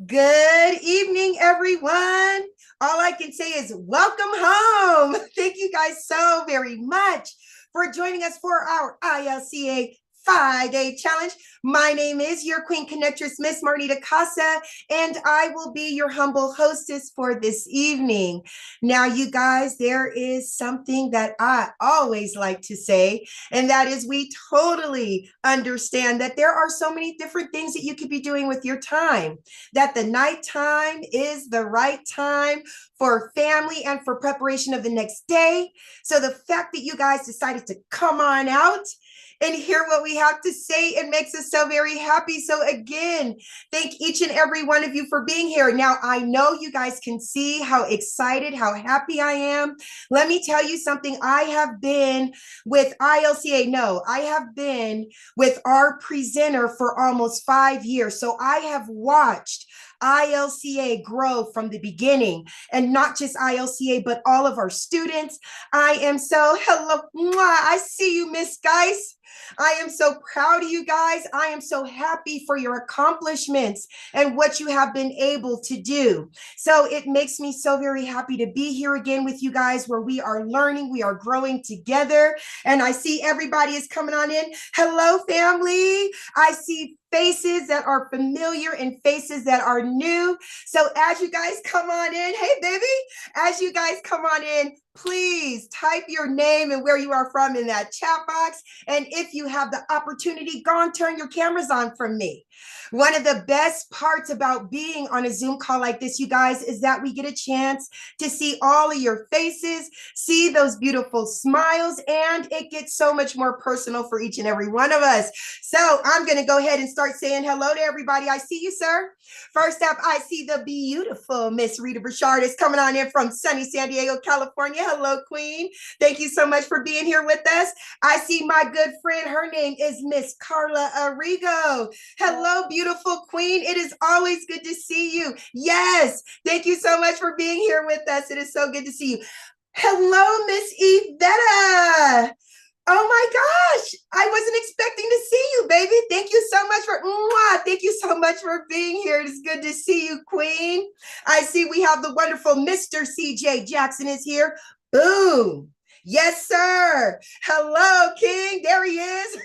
Good evening, everyone. All I can say is welcome home. Thank you guys so very much for joining us for our ILCA 5-day challenge. My name is your Queen Connectress, Miss Marnita Casa, and I will be your humble hostess for this evening. Now, you guys, there is something that I always like to say, and that is we totally understand that there are so many different things that you could be doing with your time, that the nighttime is the right time for family and for preparation of the next day. So the fact that you guys decided to come on out and hear what we have to say, it makes us so very happy. So again, thank each and every one of you for being here. Now, I know you guys can see how excited, how happy I am. Let me tell you something. I have been with ILCA. No, I have been with our presenter for almost 5 years. So I have watched ILCA grow from the beginning, and not just ILCA, but all of our students. I am so, hello, I see you, Miss Guys. I am so proud of you guys. I am so happy for your accomplishments and what you have been able to do. So it makes me so very happy to be here again with you guys, where we are learning, we are growing together. And I see everybody is coming on in. Hello, family. I see faces that are familiar and faces that are new. So as you guys come on in, hey, baby, as you guys come on in, please type your name and where you are from in that chat box. And if you have the opportunity, go and turn your cameras on for me. One of the best parts about being on a Zoom call like this, you guys, is that we get a chance to see all of your faces, see those beautiful smiles, and it gets so much more personal for each and every one of us. So I'm going to go ahead and start saying hello to everybody. I see you, sir. First up, I see the beautiful Miss Rita Burchard is coming on in from sunny San Diego, California. Hello, Queen. Thank you so much for being here with us. I see my good friend. Her name is Miss Carla Arrigo. Hello, beautiful Queen. It is always good to see you. Yes. Thank you so much for being here with us. It is so good to see you. Hello, Miss Yvetta. Oh my gosh, I wasn't expecting to see you, baby. Thank you so much thank you so much for being here. It's good to see you, Queen. I see we have the wonderful Mr. CJ Jackson is here. Boom. Yes, sir. Hello, King. There he is.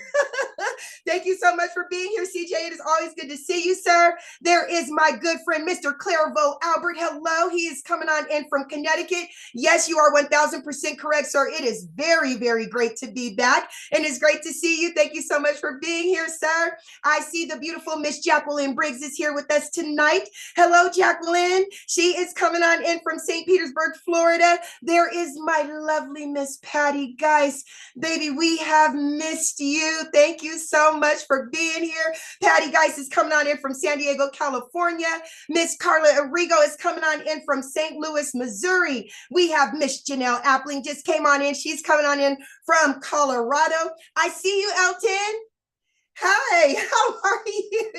Thank you so much for being here, CJ. It is always good to see you, sir. There is my good friend, Mr. Clairvaux Albert. Hello. He is coming on in from Connecticut. Yes, you are 1000% correct, sir. It is very, very great to be back, and it's great to see you. Thank you so much for being here, sir. I see the beautiful Miss Jacqueline Briggs is here with us tonight. Hello, Jacqueline. She is coming on in from St. Petersburg, Florida. There is my lovely Miss Patty Geis. Baby, we have missed you. Thank you so much for being here. Patty Geis is coming on in from San Diego, California. Miss Carla Arrigo is coming on in from St. Louis, Missouri. We have Miss Janelle Appling just came on in. She's coming on in from Colorado. I see you, Elton. Hi, how are you?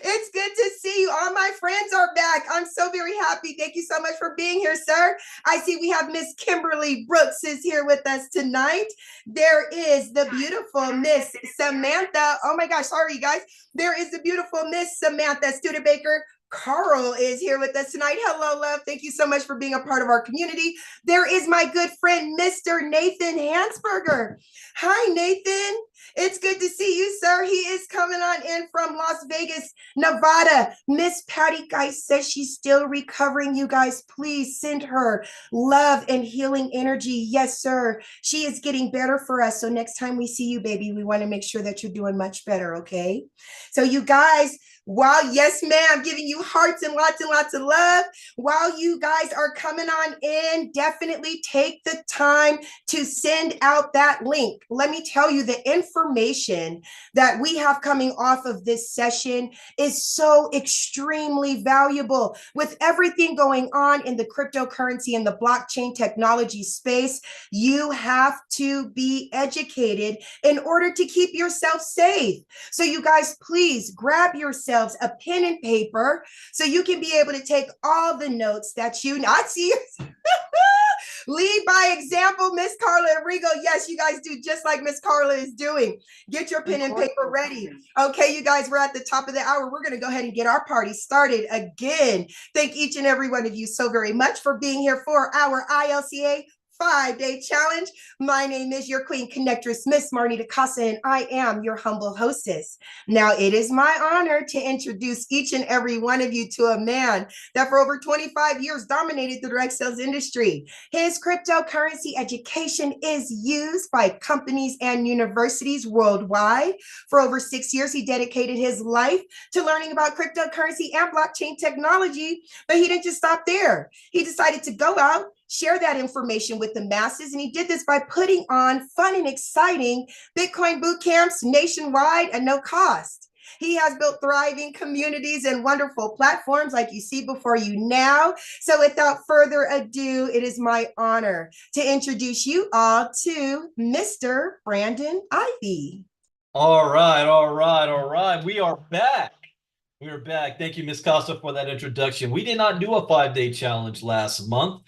It's good to see you. All my friends are back. I'm so very happy. Thank you so much for being here, sir. I see we have Miss Kimberly Brooks is here with us tonight. There is the beautiful Miss Samantha. Oh my gosh, sorry, you guys. There is the beautiful Miss Samantha Studebaker. Carl is here with us tonight. Hello, love. Thank you so much for being a part of our community. There is my good friend, Mr. Nathan Hansberger. Hi, Nathan. It's good to see you, sir. He is coming on in from Las Vegas, Nevada. Miss Patty Geis says she's still recovering. You guys, please send her love and healing energy. Yes, sir. She is getting better for us. So next time we see you, baby, we want to make sure that you're doing much better, okay? So you guys, while, yes, ma'am, giving you hearts and lots of love. While you guys are coming on in, definitely take the time to send out that link. Let me tell you, the information that we have coming off of this session is so extremely valuable. With everything going on in the cryptocurrency and the blockchain technology space, you have to be educated in order to keep yourself safe. So you guys, please grab yourself a pen and paper so you can be able to take all the notes that you, I see Lead by example, Miss Carla Enrigo. Yes, you guys do just like Miss Carla is doing. Get your pen and paper ready. Okay, you guys, we're at the top of the hour. We're going to go ahead and get our party started again. Thank each and every one of you so very much for being here for our ILCA 5-day challenge. My name is your Queen Connectress, Miss Marnita Casa, and I am your humble hostess. Now, it is my honor to introduce each and every one of you to a man that for over 25 years dominated the direct sales industry. His cryptocurrency education is used by companies and universities worldwide. For over 6 years, he dedicated his life to learning about cryptocurrency and blockchain technology, but he didn't just stop there. He decided to go out, share that information with the masses. And he did this by putting on fun and exciting Bitcoin boot camps nationwide at no cost. He has built thriving communities and wonderful platforms like you see before you now. So without further ado, it is my honor to introduce you all to Mr. Brandon Ivey. All right. We are back. We're back. Thank you, Ms. Costa, for that introduction. We did not do a 5-day challenge last month.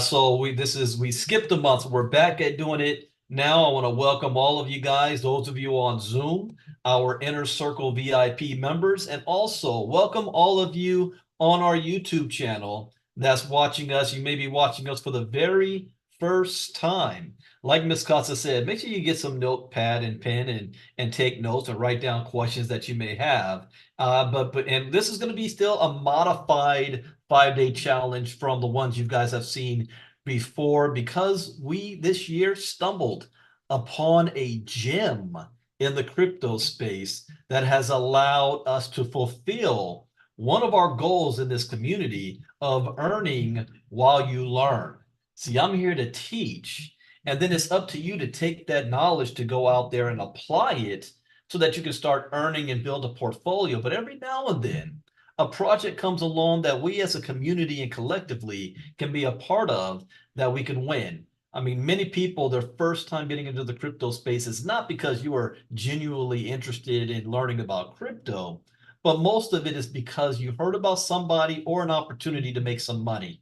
So we skipped a month. So we're back at doing it now. I want to welcome all of you guys, those of you on Zoom, our Inner Circle VIP members, and also welcome all of you on our YouTube channel that's watching us. You may be watching us for the very first time. Like Ms. Costa said, make sure you get some notepad and pen and take notes and write down questions that you may have. And this is going to be still a modified 5-day challenge from the ones you guys have seen before, because we this year stumbled upon a gem in the crypto space that has allowed us to fulfill one of our goals in this community of earning while you learn. See, I'm here to teach, and then it's up to you to take that knowledge to go out there and apply it so that you can start earning and build a portfolio. But every now and then, a project comes along that we as a community and collectively can be a part of that we can win. I mean, many people, their first time getting into the crypto space is not because you are genuinely interested in learning about crypto, but most of it is because you heard about somebody or an opportunity to make some money,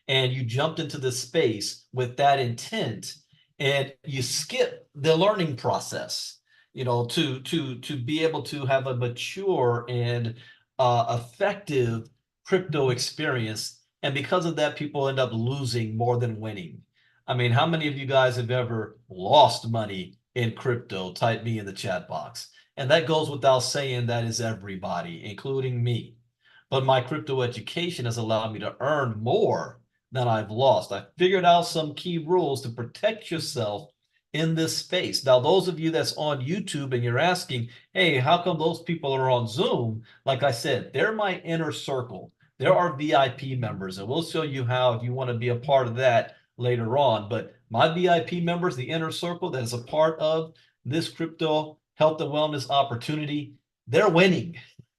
and you jumped into this space with that intent, and you skip the learning process, to be able to have a mature and effective crypto experience. And because of that, people end up losing more than winning. I mean, how many of you guys have ever lost money in crypto? Type me in the chat box. And that goes without saying, that is everybody, including me. But my crypto education has allowed me to earn more than I've lost. I figured out some key rules to protect yourself in this space. Now, those of you that's on YouTube and you're asking, hey, how come those people are on Zoom? Like I said, they're my inner circle. There are VIP members, and we'll show you how if you want to be a part of that later on. But my VIP members, the inner circle that is a part of this crypto health and wellness opportunity, they're winning.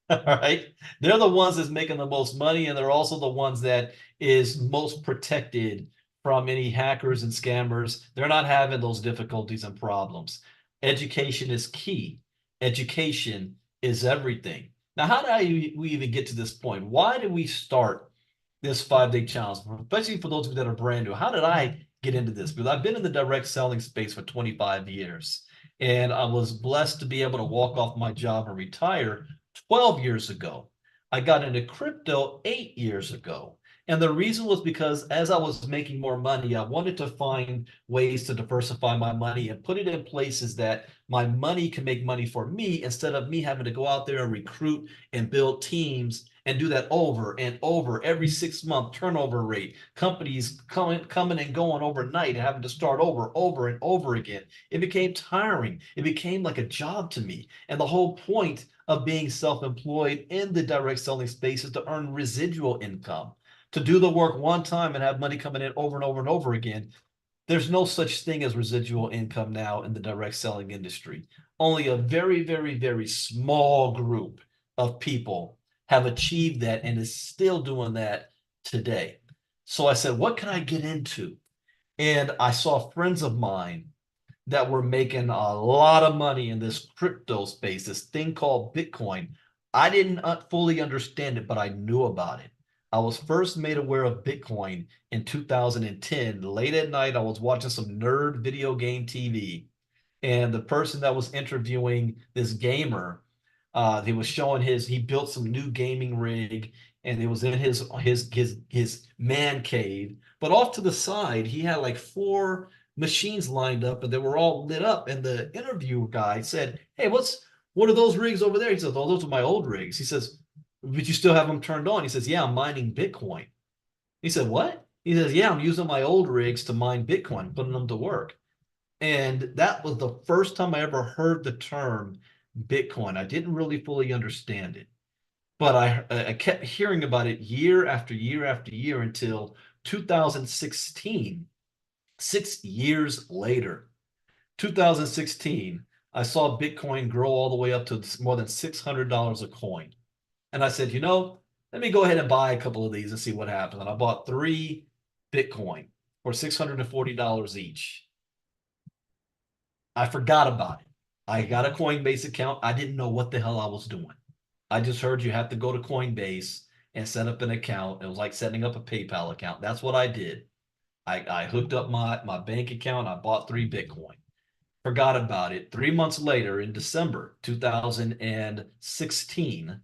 All right. They're the ones that's making the most money, and they're also the ones that is most protected from any hackers and scammers. They're not having those difficulties and problems. Education is key. Education is everything. Now, how did we even get to this point? Why did we start this 5-day challenge, especially for those of you that are brand new? How did I get into this? Because I've been in the direct selling space for 25 years, and I was blessed to be able to walk off my job and retire 12 years ago. I got into crypto 8 years ago. And the reason was because as I was making more money, I wanted to find ways to diversify my money and put it in places that my money can make money for me, instead of me having to go out there and recruit and build teams and do that over and over every 6-month turnover rate. Companies coming and going overnight and having to start over and over again. It became tiring. It became like a job to me. And the whole point of being self-employed in the direct selling space is to earn residual income, to do the work one time and have money coming in over and over and over again. There's no such thing as residual income now in the direct selling industry. Only a very, very, very small group of people have achieved that and is still doing that today. So I said, what can I get into? And I saw friends of mine that were making a lot of money in this crypto space, this thing called Bitcoin. I didn't fully understand it, but I knew about it. I was first made aware of Bitcoin in 2010. Late at night, I was watching some nerd video game TV, and the person that was interviewing this gamer, he was showing he built some new gaming rig, and it was in his man cave. But off to the side, he had like four machines lined up, and they were all lit up. And the interview guy said, "Hey, what are those rigs over there?" He says, "Oh, those are my old rigs." He says, "But you still have them turned on?" He says, "Yeah, I'm mining Bitcoin." He said, "What?" He says, "Yeah, I'm using my old rigs to mine Bitcoin, putting them to work." And that was the first time I ever heard the term Bitcoin. I didn't really fully understand it, but I kept hearing about it year after year after year until 2016, 6 years later. 2016, I saw Bitcoin grow all the way up to more than $600 a coin. And I said, let me go ahead and buy a couple of these and see what happens. And I bought 3 Bitcoin for $640 each. I forgot about it. I got a Coinbase account. I didn't know what the hell I was doing. I just heard you have to go to Coinbase and set up an account. It was like setting up a PayPal account. That's what I did. I hooked up my bank account. I bought 3 Bitcoin. Forgot about it. 3 months later, in December 2016,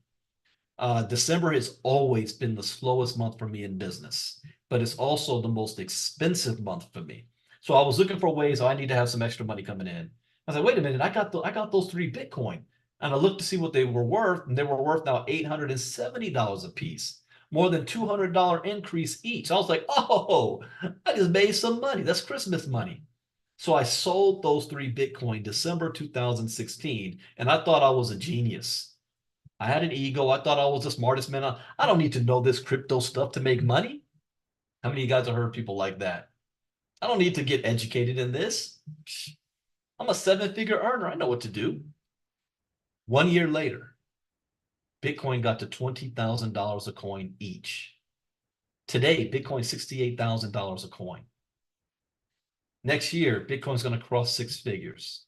December has always been the slowest month for me in business, but it's also the most expensive month for me. So I was looking for ways I need to have some extra money coming in. I was like, wait a minute, I got those 3 Bitcoin. And I looked to see what they were worth, and they were worth now $870 a piece, more than $200 increase each. I was like, oh, I just made some money. That's Christmas money. So I sold those 3 Bitcoin December 2016, and I thought I was a genius. I had an ego. I thought I was the smartest man. I don't need to know this crypto stuff to make money. How many of you guys have heard people like that? I don't need to get educated in this. I'm a 7-figure earner. I know what to do. 1 year later, Bitcoin got to $20,000 a coin each. Today, Bitcoin's $68,000 a coin. Next year, Bitcoin's going to cross 6 figures.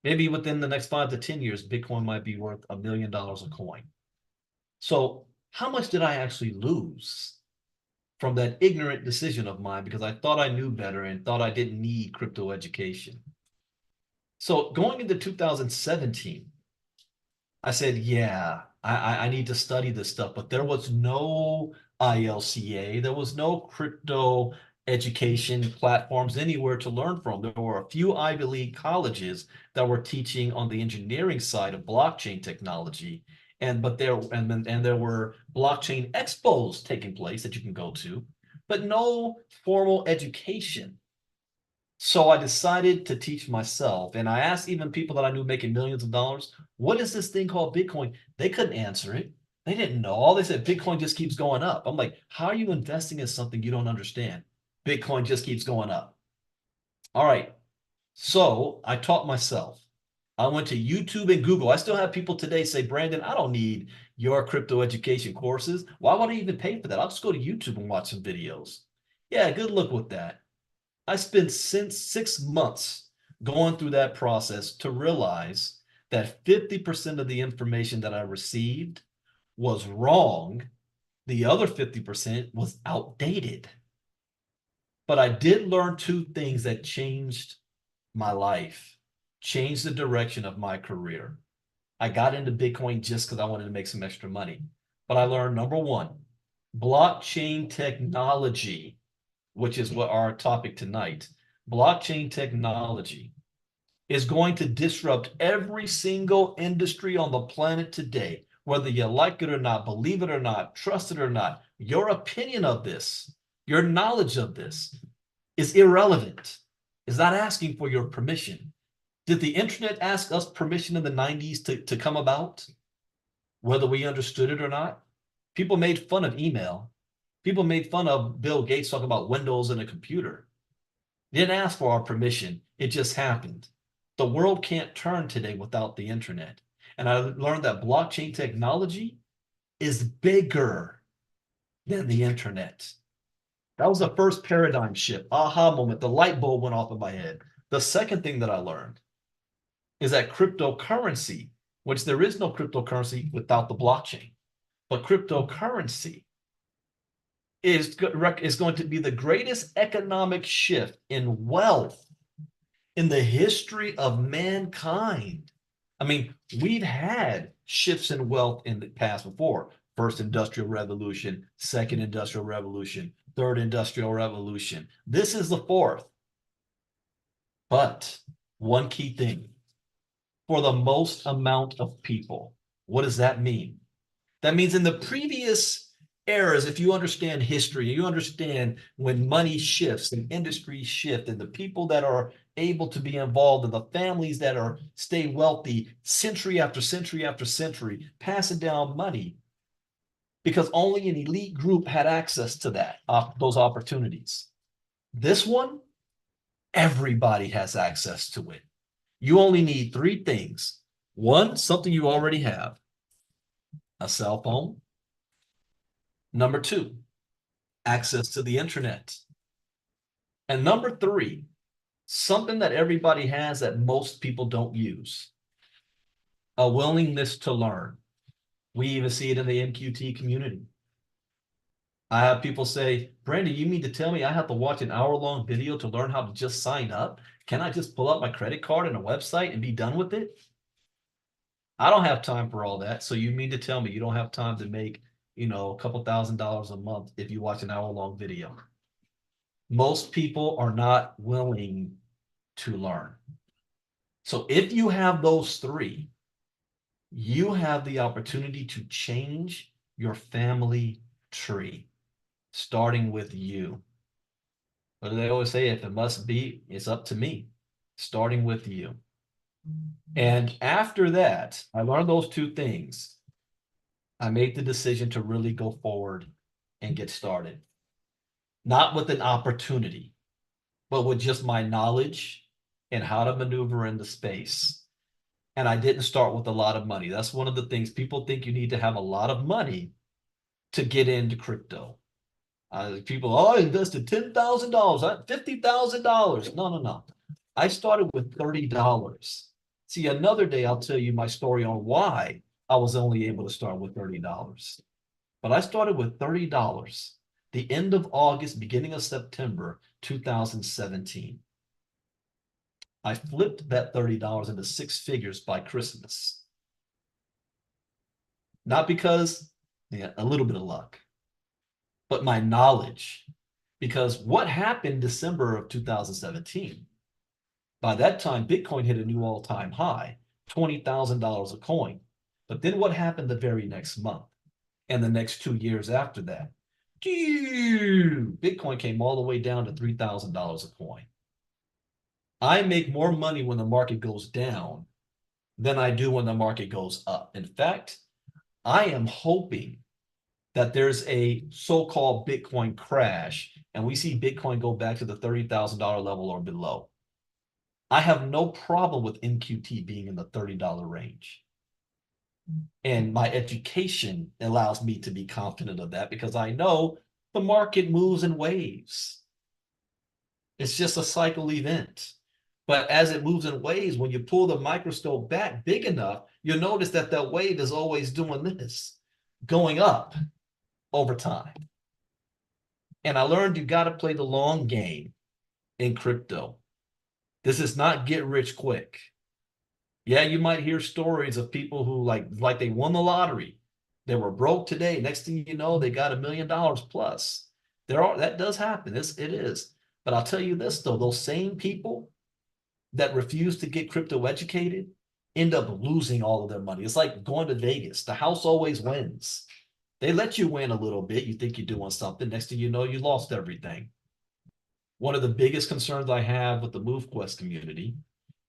Maybe within the next 5 to 10 years, Bitcoin might be worth $1 million a coin. So how much did I actually lose from that ignorant decision of mine because I thought I knew better and thought I didn't need crypto education? So going into 2017, I said, yeah, I need to study this stuff, but there was no ILCA, there was no crypto education platforms anywhere to learn from. There were a few Ivy League colleges that were teaching on the engineering side of blockchain technology, but there were blockchain expos taking place that you can go to, but no formal education. So I decided to teach myself. And I asked even people that I knew making millions of dollars, what is this thing called Bitcoin? They couldn't answer it. They didn't know. All they said, Bitcoin just keeps going up. I'm like, how are you investing in something you don't understand? Bitcoin just keeps going up. All right. So I taught myself. I went to YouTube and Google. I still have people today say, Brandon, I don't need your crypto education courses. Why would I even pay for that? I'll just go to YouTube and watch some videos. Yeah, good luck with that. I spent since 6 months going through that process to realize that 50% of the information that I received was wrong. The other 50% was outdated. But I did learn two things that changed my life, changed the direction of my career. I got into Bitcoin just because I wanted to make some extra money. But I learned, number one, blockchain technology, which is what our topic tonight. Blockchain technology is going to disrupt every single industry on the planet today, whether you like it or not, believe it or not, trust it or not. Your opinion of this, your knowledge of this is irrelevant. Is not asking for your permission. Did the internet ask us permission in the 90s to come about, whether we understood it or not? People made fun of email. People made fun of Bill Gates talking about Windows and a computer. They didn't ask for our permission. It just happened. The world can't turn today without the internet. And I learned that blockchain technology is bigger than the internet. That was the first paradigm shift, aha moment. The light bulb went off in my head. The second thing that I learned is that cryptocurrency, which there is no cryptocurrency without the blockchain, but cryptocurrency is going to be the greatest economic shift in wealth in the history of mankind. I mean, we've had shifts in wealth in the past before. First industrial revolution, second industrial revolution, third industrial revolution. This is the fourth. But one key thing, for the most amount of people, what does that mean? That means in the previous eras, if you understand history, you understand when money shifts and industries shift, and the people that are able to be involved and the families that are stay wealthy century after century after century, passing down money because only an elite group had access to those opportunities. This one, everybody has access to it. You only need three things. One, something you already have, a cell phone. Number two, access to the internet. And number three, something that everybody has that most people don't use, a willingness to learn. We even see it in the NQT community. I have people say, Brandon, you mean to tell me I have to watch an hour-long video to learn how to just sign up? Can I just pull up my credit card and a website and be done with it? I don't have time for all that. So you mean to tell me you don't have time to make, a couple $1,000s a month if you watch an hour-long video? Most people are not willing to learn. So if you have those three, you have the opportunity to change your family tree, starting with you. What do they always say? If it must be, it's up to me, starting with you. And after that, I learned those two things. I made the decision to really go forward and get started. Not with an opportunity, but with just my knowledge and how to maneuver in the space. And I didn't start with a lot of money. That's one of the things people think you need to have a lot of money to get into crypto. People, I invested $10,000, $50,000. No. I started with $30. See, another day I'll tell you my story on why I was only able to start with $30. But I started with $30, the end of August, beginning of September 2017. I flipped that $30 into six figures by Christmas. Not because, a little bit of luck, but my knowledge. Because what happened December of 2017? By that time, Bitcoin hit a new all-time high, $20,000 a coin. But then what happened the very next month and the next 2 years after that? Bitcoin came all the way down to $3,000 a coin. I make more money when the market goes down than I do when the market goes up. In fact, I am hoping that there's a so-called Bitcoin crash and we see Bitcoin go back to the $30,000 level or below. I have no problem with NQT being in the $30 range. And my education allows me to be confident of that because I know the market moves in waves. It's just a cycle event. But as it moves in waves, when you pull the microscope back big enough, you'll notice that that wave is always doing this, going up over time. And I learned you got to play the long game in crypto. This is not get rich quick. Yeah, you might hear stories of people who like they won the lottery. They were broke today. Next thing you know, they got $1 million plus. That does happen. It is. But I'll tell you this though, those same people that refuse to get crypto educated end up losing all of their money. It's like going to Vegas. The house always wins. They let you win a little bit. You think you're doing something. Next thing you know, you lost everything. One of the biggest concerns I have with the MoveQuest community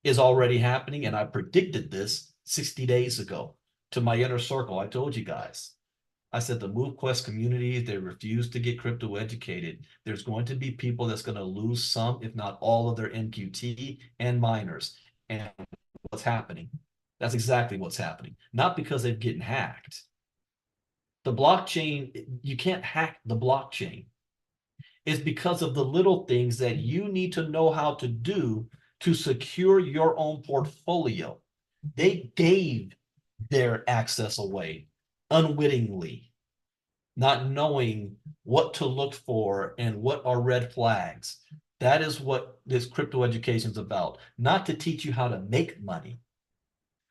is already happening, and I predicted this 60 days ago to my inner circle. I told you guys. I said the MoveQuest community, they refuse to get crypto educated. There's going to be people that's going to lose some, if not all of their NQT and miners. And what's happening? That's exactly what's happening. Not because they're getting hacked. The blockchain, you can't hack the blockchain. It's because of the little things that you need to know how to do to secure your own portfolio. They gave their access away unwittingly. not knowing what to look for and what are red flags. That is what this crypto education is about. Not to teach you how to make money,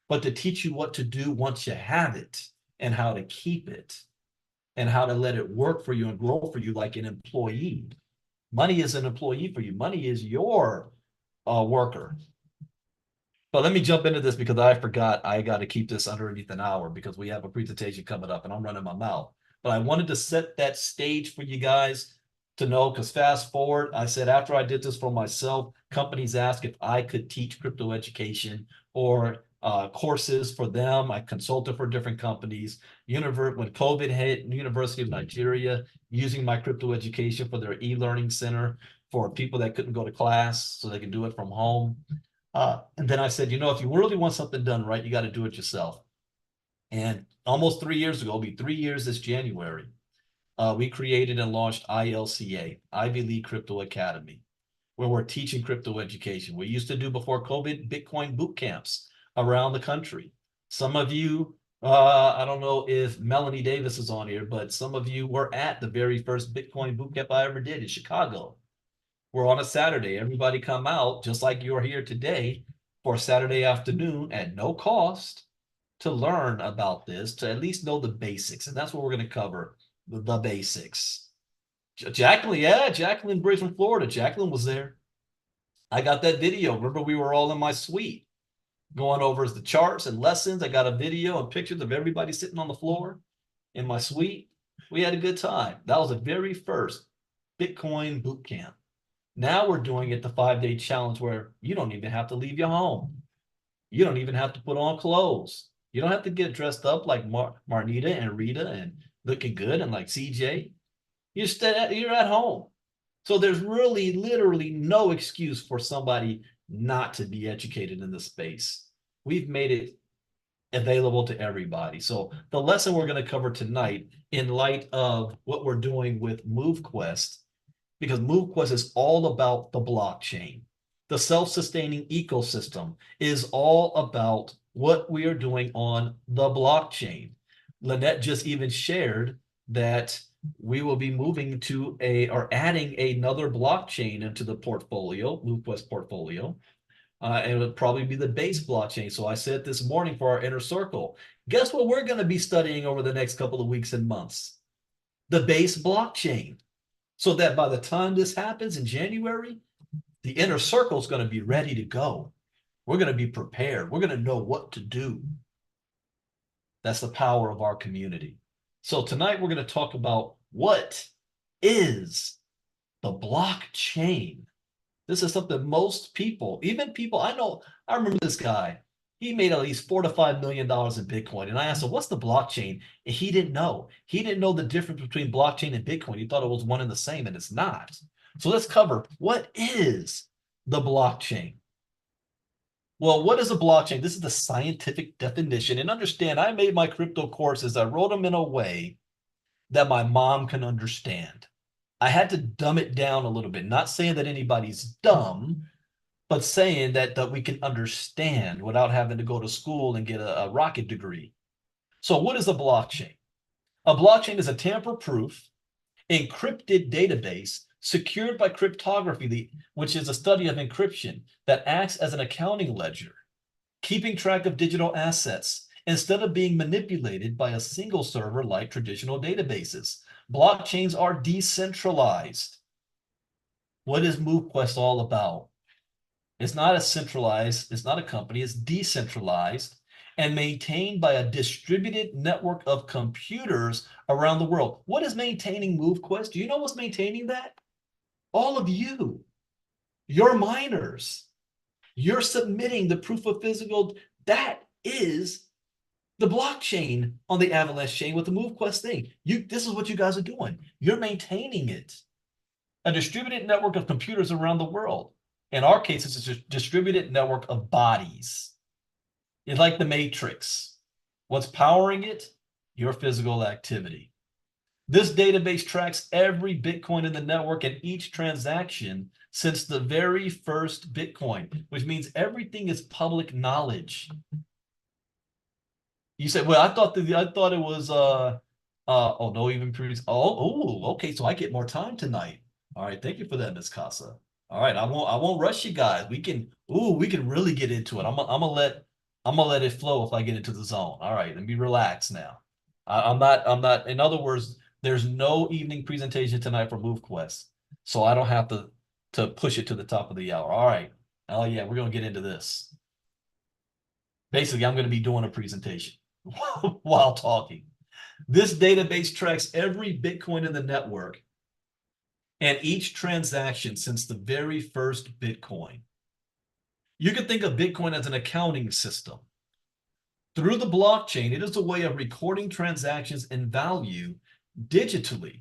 but to teach you what to do once you have it and how to keep it and how to let it work for you and grow for you like an employee. Money is an employee for you. Money is your worker. But let me jump into this because I forgot I got to keep this underneath an hour because we have a presentation coming up and I'm running my mouth. But I wanted to set that stage for you guys to know, because fast forward, I said after I did this for myself, companies asked if I could teach crypto education or courses for them. I consulted for different companies. When COVID hit, University of Nigeria using my crypto education for their e-learning center for people that couldn't go to class so they can do it from home. And then I said, if you really want something done right, you got to do it yourself. And almost 3 years ago, it'll be 3 years this January, we created and launched ILCA, Ivy League Crypto Academy, where we're teaching crypto education. We used to do before COVID Bitcoin boot camps around the country. Some of you, I don't know if Melanie Davis is on here, but some of you were at the very first Bitcoin boot camp I ever did in Chicago. We're on a Saturday. Everybody come out, just like you're here today, for a Saturday afternoon at no cost to learn about this, to at least know the basics. And that's what we're going to cover, the basics. Jacqueline Briggs from Florida. Jacqueline was there. I got that video. Remember, we were all in my suite going over the charts and lessons. I got a video and pictures of everybody sitting on the floor in my suite. We had a good time. That was the very first Bitcoin boot camp. Now we're doing it the 5-day challenge where you don't even have to leave your home. You don't even have to put on clothes. You don't have to get dressed up like Marnita and Rita and looking good and like CJ. You're at home. So there's really literally no excuse for somebody not to be educated in this space. We've made it available to everybody. So the lesson we're going to cover tonight, in light of what we're doing with MoveQuest, because MoveQuest is all about the blockchain. The self-sustaining ecosystem is all about what we are doing on the blockchain. Lynette just even shared that we will be moving to or adding another blockchain into the portfolio, MoveQuest portfolio, and it'll probably be the base blockchain. So I said this morning for our inner circle, guess what we're going to be studying over the next couple of weeks and months? The base blockchain. So that by the time this happens in January, the inner circle is going to be ready to go. We're going to be prepared. We're going to know what to do. That's the power of our community. So tonight we're going to talk about what is the blockchain. This is something most people, even people I know, I remember this guy. He made at least $4 to $5 million in Bitcoin. And I asked him, what's the blockchain? And he didn't know. He didn't know the difference between blockchain and Bitcoin. He thought it was one and the same, and it's not. So let's cover what is the blockchain. Well, what is a blockchain? This is the scientific definition. And understand, I made my crypto courses, I wrote them in a way that my mom can understand. I had to dumb it down a little bit, not saying that anybody's dumb, but saying that we can understand without having to go to school and get a rocket degree. So what is a blockchain? A blockchain is a tamper-proof, encrypted database secured by cryptography, which is a study of encryption that acts as an accounting ledger, keeping track of digital assets instead of being manipulated by a single server like traditional databases. Blockchains are decentralized. What is MoveQuest all about? It's not a centralized, it's not a company, it's decentralized and maintained by a distributed network of computers around the world. What is maintaining MoveQuest? Do you know what's maintaining that? All of you, your miners. You're submitting the proof of physical. That is the blockchain on the Avalanche chain with the MoveQuest thing. This is what you guys are doing. You're maintaining it. A distributed network of computers around the world. In our case, it's a distributed network of bodies. It's like the Matrix. What's powering it? Your physical activity. This database tracks every Bitcoin in the network and each transaction since the very first Bitcoin, which means everything is public knowledge. You said, well, I thought it was Oh, no, even previous. Oh, okay. So I get more time tonight. All right. Thank you for that, Miss Casa. All right. I won't rush you guys. We can really get into it. I'm gonna let it flow if I get into the zone. All right. Let me relax now. I'm not, in other words, there's no evening presentation tonight for Move Quest. So I don't have to push it to the top of the hour. All right. Oh yeah, we're gonna get into this. Basically, I'm gonna be doing a presentation while talking. This database tracks every Bitcoin in the network and each transaction since the very first Bitcoin. You can think of Bitcoin as an accounting system. Through the blockchain, it is a way of recording transactions and value digitally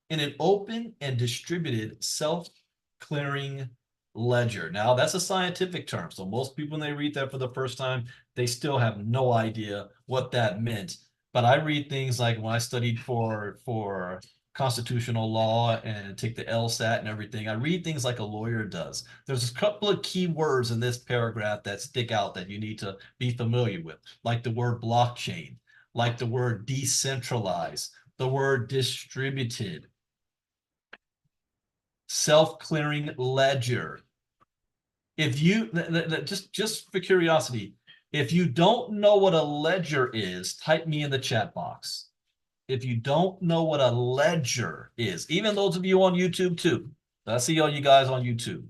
in an open and distributed self-clearing ledger. Now, that's a scientific term. So most people, when they read that for the first time, they still have no idea what that meant. But I read things like when I studied for constitutional law and take the LSAT and everything, I read things like a lawyer does. There's a couple of key words in this paragraph that stick out that you need to be familiar with, like the word blockchain, like the word decentralized, the word distributed, self-clearing ledger. If you just for curiosity, if you don't know what a ledger is, type me in the chat box. If you don't know what a ledger is, even those of you on YouTube too, I see all you guys on YouTube.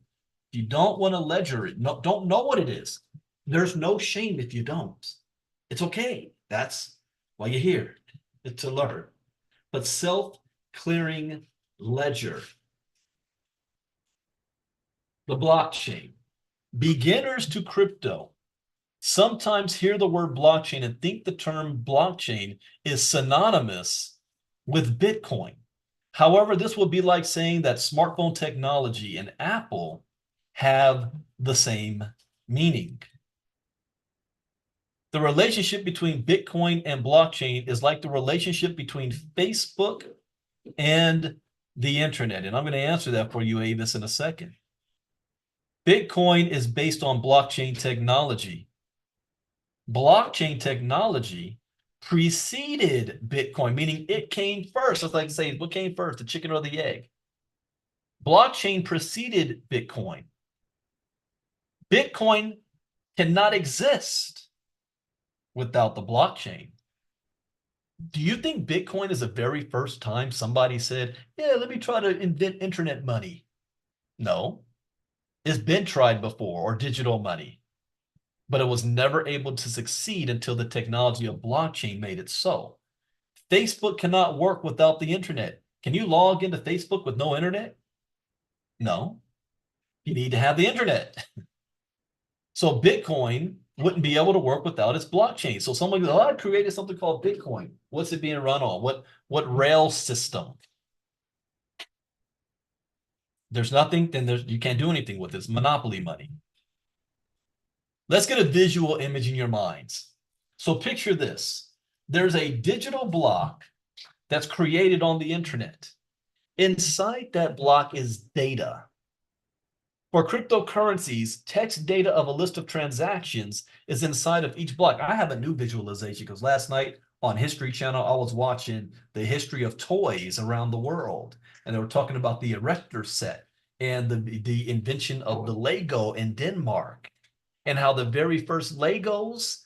If you don't want to ledger it, don't know what it is, there's no shame if you don't. It's okay. That's why you're here, to learn. But self-clearing ledger, the blockchain. Beginners to crypto sometimes hear the word blockchain and think the term blockchain is synonymous with Bitcoin. However, this would be like saying that smartphone technology and Apple have the same meaning. The relationship between Bitcoin and blockchain is like the relationship between Facebook and the internet. And I'm going to answer that for you, Avis, in a second. Bitcoin is based on blockchain technology. Blockchain technology preceded Bitcoin, meaning it came first. It's like to say, what came first, the chicken or the egg? Blockchain preceded Bitcoin. Bitcoin cannot exist without the blockchain. Do you think Bitcoin is the very first time somebody said, yeah, let me try to invent internet money? No, it's been tried before, or digital money, but it was never able to succeed until the technology of blockchain made it so. Facebook cannot work without the internet. Can you log into Facebook with no internet? No, you need to have the internet. So Bitcoin wouldn't be able to work without its blockchain. So someone goes, oh, I created something called Bitcoin. What's it being run on? What rail system? There's nothing, then you can't do anything with it. It's monopoly money. Let's get a visual image in your minds. So picture this. There's a digital block that's created on the internet. Inside that block is data. For cryptocurrencies, text data of a list of transactions is inside of each block. I have a new visualization because last night on History Channel, I was watching the history of toys around the world. And they were talking about the Erector set and the invention of the Lego in Denmark, and how the very first Legos,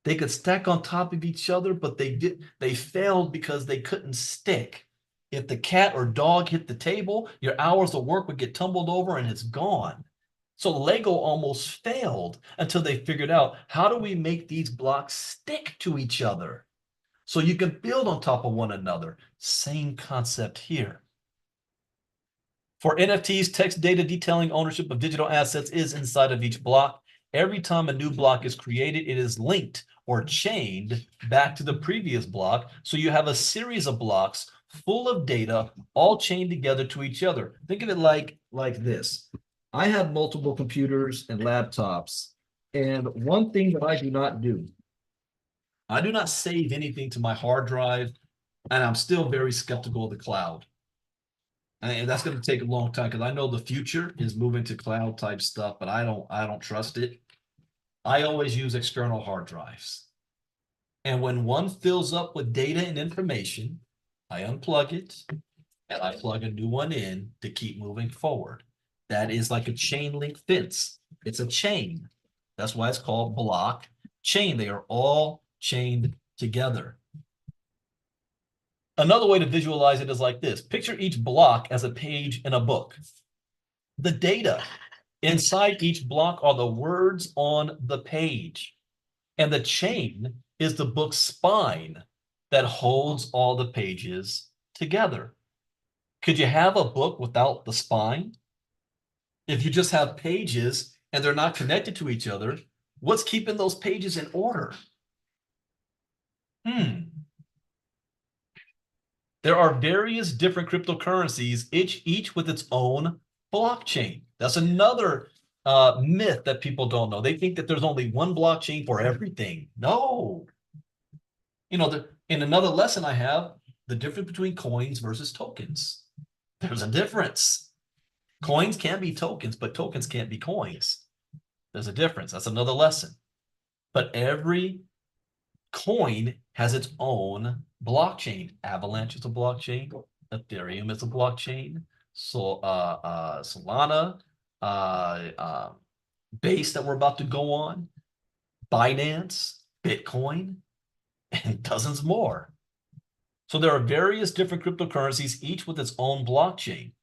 they could stack on top of each other, but they failed because they couldn't stick. If the cat or dog hit the table, your hours of work would get tumbled over and it's gone. So Lego almost failed until they figured out, how do we make these blocks stick to each other so you can build on top of one another? Same concept here. For NFTs, text data detailing ownership of digital assets is inside of each block. Every time a new block is created, it is linked or chained back to the previous block. So you have a series of blocks full of data, all chained together to each other. Think of it like this. I have multiple computers and laptops, and one thing that I do not do, I do not save anything to my hard drive, and I'm still very skeptical of the cloud. And that's going to take a long time because I know the future is moving to cloud type stuff, but I don't trust it. I always use external hard drives. And when one fills up with data and information, I unplug it, and I plug a new one in to keep moving forward. That is like a chain link fence. It's a chain. That's why it's called block chain. They are all chained together. Another way to visualize it is like this. Picture each block as a page in a book. The data inside each block are the words on the page. And the chain is the book's spine that holds all the pages together. Could you have a book without the spine? If you just have pages and they're not connected to each other, what's keeping those pages in order? There are various different cryptocurrencies, each with its own blockchain. That's another myth that people don't know. They think that there's only one blockchain for everything. No. You know, in another lesson I have, the difference between coins versus tokens. There's a difference. Coins can be tokens, but tokens can't be coins. There's a difference. That's another lesson. But every coin has its own blockchain. Avalanche is a blockchain. Ethereum is a blockchain. So Solana, Base that we're about to go on, Binance, Bitcoin, and dozens more. So there are various different cryptocurrencies, each with its own blockchain.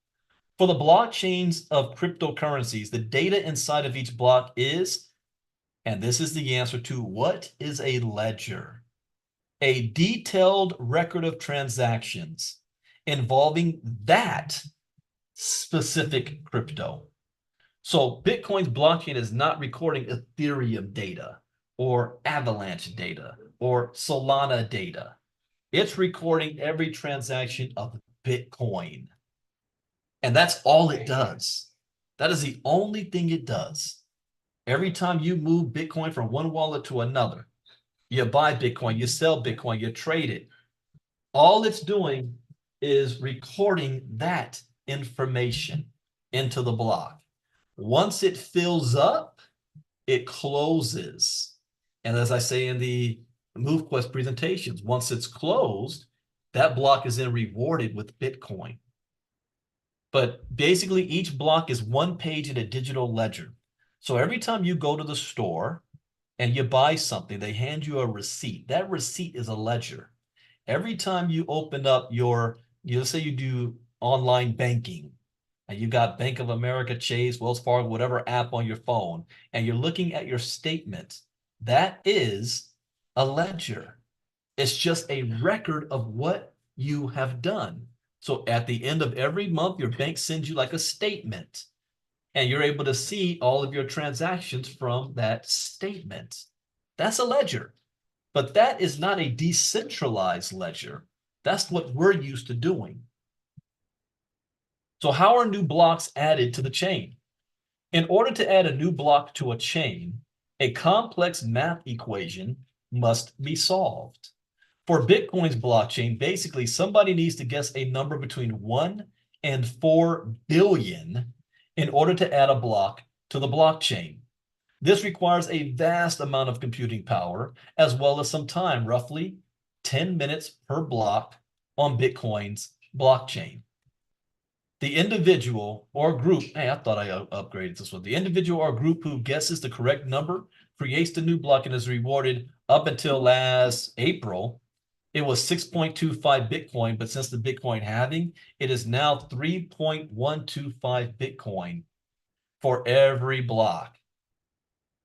For the blockchains of cryptocurrencies, the data inside of each block is, and this is the answer to, what is a ledger? A detailed record of transactions involving that specific crypto. So Bitcoin's blockchain is not recording Ethereum data or Avalanche data or Solana data. It's recording every transaction of Bitcoin. And that's all it does. That is the only thing it does. Every time you move Bitcoin from one wallet to another, you buy Bitcoin, you sell Bitcoin, you trade it. All it's doing is recording that information into the block. Once it fills up, it closes. And as I say in the MoveQuest presentations, once it's closed, that block is then rewarded with Bitcoin. But basically, each block is one page in a digital ledger. So every time you go to the store and you buy something, they hand you a receipt. That receipt is a ledger. Every time you open up let's say you do online banking, and you got Bank of America, Chase, Wells Fargo, whatever app on your phone, and you're looking at your statement, that is a ledger. It's just a record of what you have done. So at the end of every month, your bank sends you like a statement, and you're able to see all of your transactions from that statement. That's a ledger, but that is not a decentralized ledger. That's what we're used to doing. So how are new blocks added to the chain? In order to add a new block to a chain, a complex math equation must be solved. For Bitcoin's blockchain, basically somebody needs to guess a number between 1 and 4 billion in order to add a block to the blockchain. This requires a vast amount of computing power, as well as some time, roughly 10 minutes per block on Bitcoin's blockchain. The individual or group, hey, I thought I upgraded this one. The individual or group who guesses the correct number creates the new block and is rewarded. Up until last April, it was 6.25 Bitcoin, but since the Bitcoin halving, it is now 3.125 Bitcoin for every block.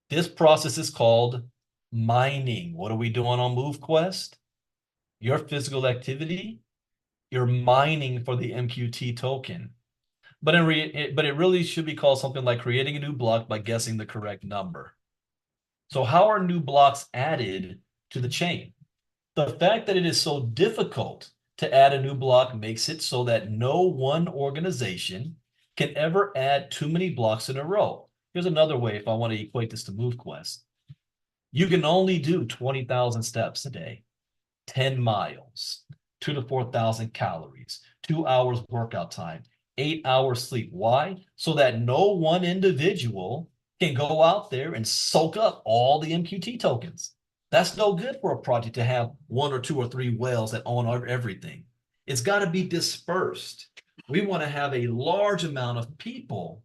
This process is called mining. What are we doing on MoveQuest? Your physical activity, you're mining for the MQT token. But it really should be called something like creating a new block by guessing the correct number. So how are new blocks added to the chain? The fact that it is so difficult to add a new block makes it so that no one organization can ever add too many blocks in a row. Here's another way if I want to equate this to MoveQuest. You can only do 20,000 steps a day, 10 miles, 2,000 to 4,000 calories, 2 hours workout time, 8 hours sleep. Why? So that no one individual can go out there and soak up all the MQT tokens. That's no good for a project to have 1 or 2 or 3 whales that own everything. It's got to be dispersed. We want to have a large amount of people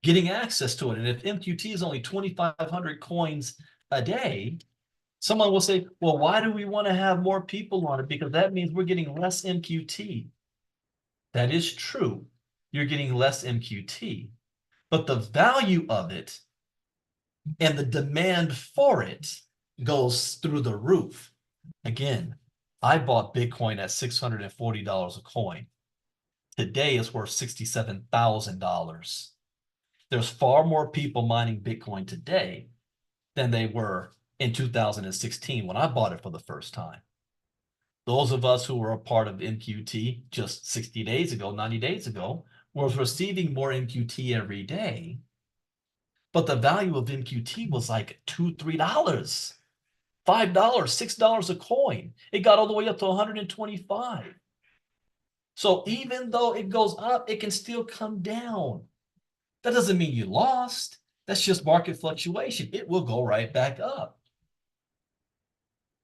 getting access to it. And if MQT is only 2,500 coins a day, someone will say, well, why do we want to have more people on it? Because that means we're getting less MQT. That is true. You're getting less MQT, but the value of it and the demand for it goes through the roof. Again, I bought Bitcoin at $640 a coin. Today it's worth $67,000. There's far more people mining Bitcoin today than they were in 2016 when I bought it for the first time. Those of us who were a part of MQT just 60 days ago, 90 days ago, was receiving more MQT every day. But the value of MQT was like $2, $3, $5, $6 a coin. It got all the way up to 125. So even though it goes up, it can still come down. That doesn't mean you lost. That's just market fluctuation. It will go right back up.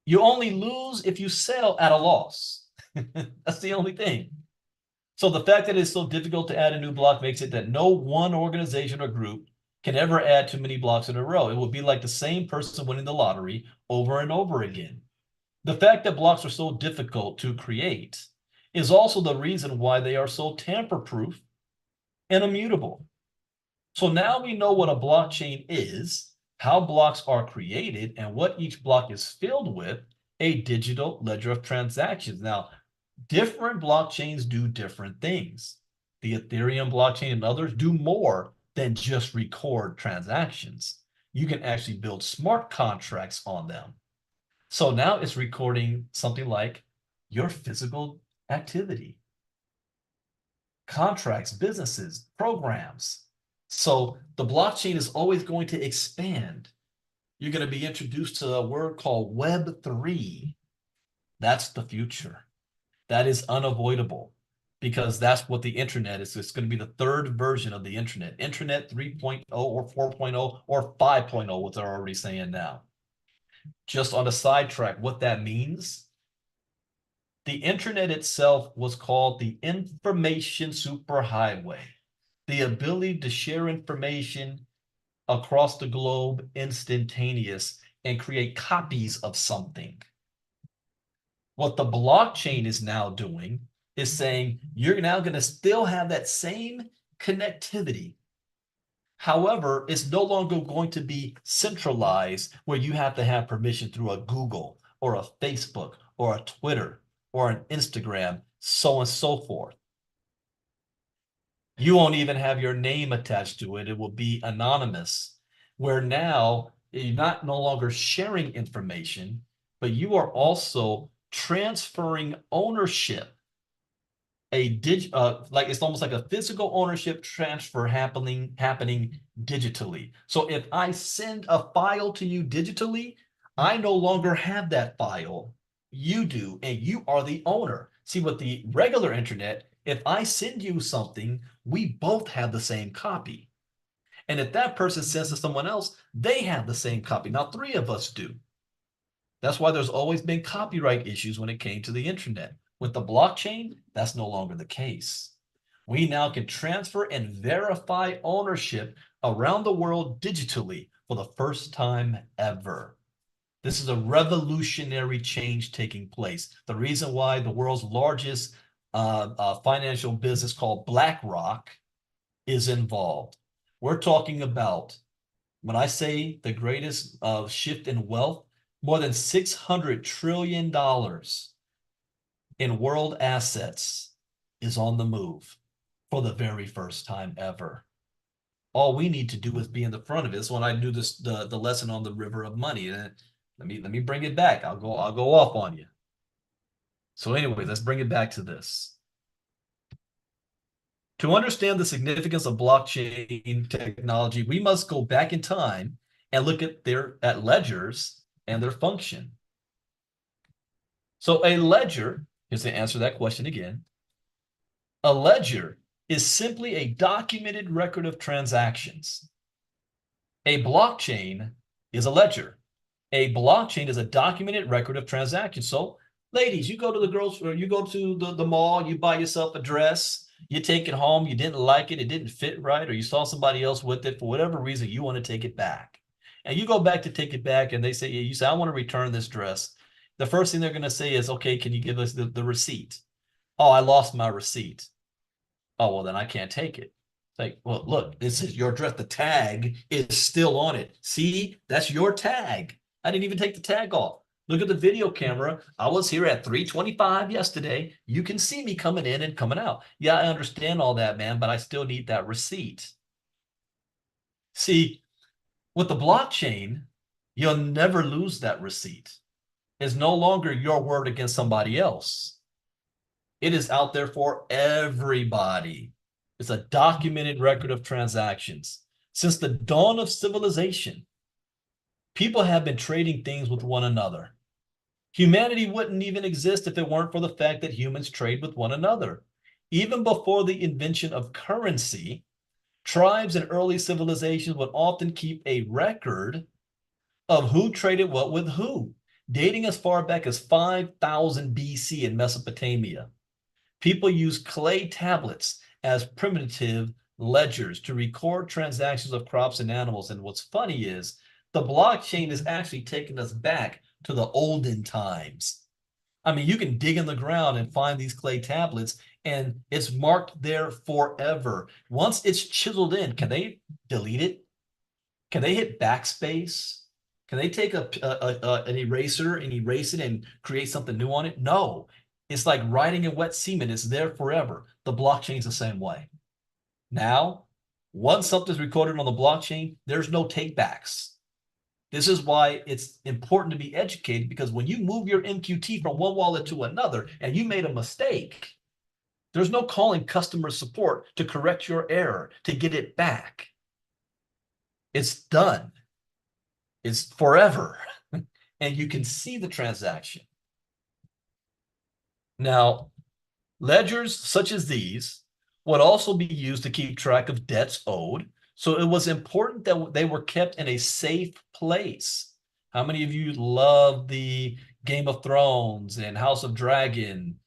You only lose if you sell at a loss. That's the only thing. So the fact that it's so difficult to add a new block makes it that no one organization or group can ever add too many blocks in a row. It will be like the same person winning the lottery over and over again. The fact that blocks are so difficult to create is also the reason why they are so tamper-proof and immutable. So now we know what a blockchain is, how blocks are created, and what each block is filled with, a digital ledger of transactions. Now, different blockchains do different things. The Ethereum blockchain and others do more than just record transactions. You can actually build smart contracts on them. So now it's recording something like your physical activity, contracts, businesses, programs. So the blockchain is always going to expand. You're going to be introduced to a word called Web3. That's the future. That is unavoidable because that's what the internet is. It's going to be the third version of the internet. Internet 3.0 or 4.0 or 5.0, what they're already saying now. Just on a sidetrack, what that means, the internet itself was called the information superhighway, the ability to share information across the globe instantaneous and create copies of something. What the blockchain is now doing is saying you're now going to still have that same connectivity. However, it's no longer going to be centralized where you have to have permission through a Google or a Facebook or a Twitter or an Instagram, so on and so forth. You won't even have your name attached to it. It will be anonymous, where now you're not no longer sharing information, but you are also transferring ownership. Like it's almost like a physical ownership transfer happening digitally. So if I send a file to you digitally, I no longer have that file. You do, and you are the owner. See, with the regular internet, if I send you something, we both have the same copy. And if that person sends to someone else, they have the same copy. Now, three of us do. That's why there's always been copyright issues when it came to the internet. With the blockchain, that's no longer the case. We now can transfer and verify ownership around the world digitally for the first time ever. This is a revolutionary change taking place. The reason why the world's largest financial business called BlackRock is involved. We're talking about, when I say the greatest shift in wealth, more than $600 trillion in world assets is on the move for the very first time ever. All we need to do is be in the front of it. That's when I do this the lesson on the river of money. And let me bring it back. I'll go off on you. So anyway, let's bring it back to this. To understand the significance of blockchain technology, we must go back in time and look at ledgers and their function. So a ledger, here's the answer to that question again. A ledger is simply a documented record of transactions. A blockchain is a ledger. A blockchain is a documented record of transactions. So Ladies, you go to the girls, or you go to the mall, you buy yourself a dress, you take it home, you didn't like it, it didn't fit right, or you saw somebody else with it for whatever reason, you want to take it back. And you go back to take it back, and they say, yeah, you say, I want to return this dress. The first thing they're going to say is, okay, can you give us the receipt? Oh, I lost my receipt. Oh, well, then I can't take it. It's like, well, look, this is your dress. The tag is still on it. See, that's your tag. I didn't even take the tag off. Look at the video camera. I was here at 3:25 yesterday. You can see me coming in and coming out. Yeah, I understand all that, man, but I still need that receipt. See, with the blockchain, you'll never lose that receipt. It's no longer your word against somebody else. It is out there for everybody. It's a documented record of transactions. Since the dawn of civilization, people have been trading things with one another. Humanity wouldn't even exist if it weren't for the fact that humans trade with one another. Even before the invention of currency, tribes and early civilizations would often keep a record of who traded what with who, dating as far back as 5000 BC in Mesopotamia. People use clay tablets as primitive ledgers to record transactions of crops and animals. And what's funny is the blockchain is actually taking us back to the olden times. I mean, you can dig in the ground and find these clay tablets, and it's marked there forever. Once it's chiseled in, can they delete it? Can they hit backspace? Can they take an eraser and erase it and create something new on it? No. It's like writing in wet cement. It's there forever. The blockchain's the same way. Now, once something's recorded on the blockchain, there's no takebacks. This is why it's important to be educated, because when you move your MQT from one wallet to another and you made a mistake, there's no calling customer support to correct your error, to get it back. It's done. It's forever. And you can see the transaction. Now, ledgers such as these would also be used to keep track of debts owed. So it was important that they were kept in a safe place. How many of you love the Game of Thrones and House of Dragon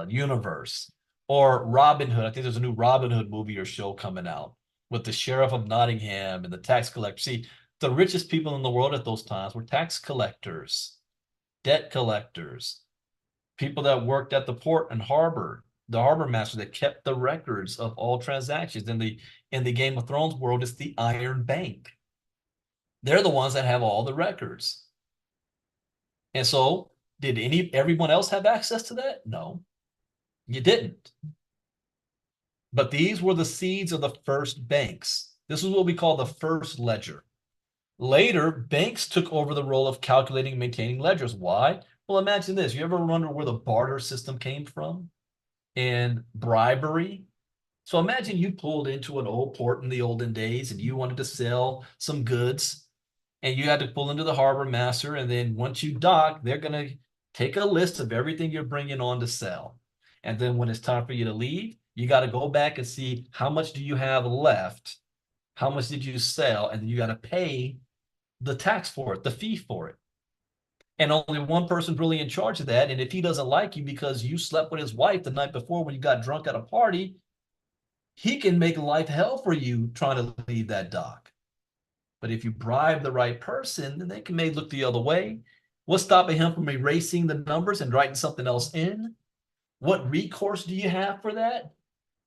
universe? Or Robin Hood? I think there's a new Robin Hood movie or show coming out with the Sheriff of Nottingham and the tax collector. See, the richest people in the world at those times were tax collectors, debt collectors, people that worked at the port and harbor, the harbor master that kept the records of all transactions. In the Game of Thrones world, it's the Iron Bank. They're the ones that have all the records. And so, did everyone else have access to that? No, you didn't. But these were the seeds of the first banks. This is what we call the first ledger. Later, banks took over the role of calculating and maintaining ledgers. Why? Well, imagine this. You ever wonder where the barter system came from? And bribery? So imagine you pulled into an old port in the olden days and you wanted to sell some goods, and you had to pull into the harbor master. And then once you dock, they're going to take a list of everything you're bringing on to sell. And then when it's time for you to leave, you got to go back and see how much do you have left? How much did you sell? And then you got to pay the tax for it, the fee for it. And only one person's really in charge of that. And if he doesn't like you because you slept with his wife the night before when you got drunk at a party, he can make life hell for you trying to leave that dock. But if you bribe the right person, then they can may look the other way. What's stopping him from erasing the numbers and writing something else in? What recourse do you have for that?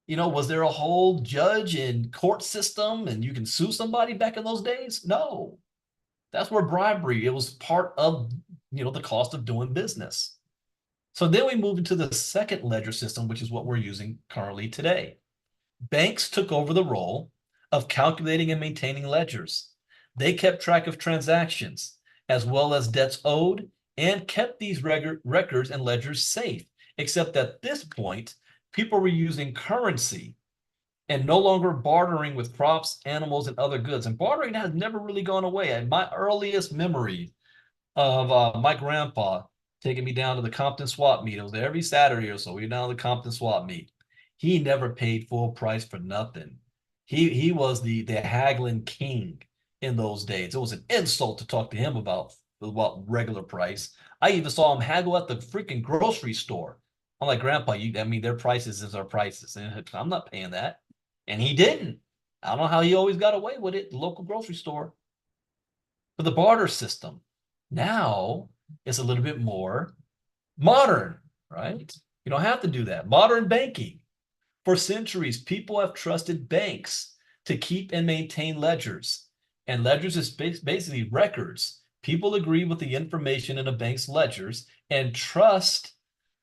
Was there a whole judge and court system and you can sue somebody back in those days? No. That's where bribery, it was part of, the cost of doing business. So then we move into the second ledger system, which is what we're using currently today. Banks took over the role of calculating and maintaining ledgers. They kept track of transactions as well as debts owed and kept these records and ledgers safe, except at this point, people were using currency and no longer bartering with crops, animals, and other goods. And bartering has never really gone away. And my earliest memory of my grandpa taking me down to the Compton swap meet, it was every Saturday or so, we were down to the Compton swap meet. He never paid full price for nothing. He was the haggling king in those days. It was an insult to talk to him about well, regular price. I even saw him haggle at the freaking grocery store. I'm like, Grandpa, I mean, their prices is our prices, and I'm not paying that. And he didn't. I don't know how he always got away with it, the local grocery store. But the barter system now is a little bit more modern, right? You don't have to do that. Modern banking. For centuries, people have trusted banks to keep and maintain ledgers. And ledgers is basically records. People agree with the information in a bank's ledgers and trust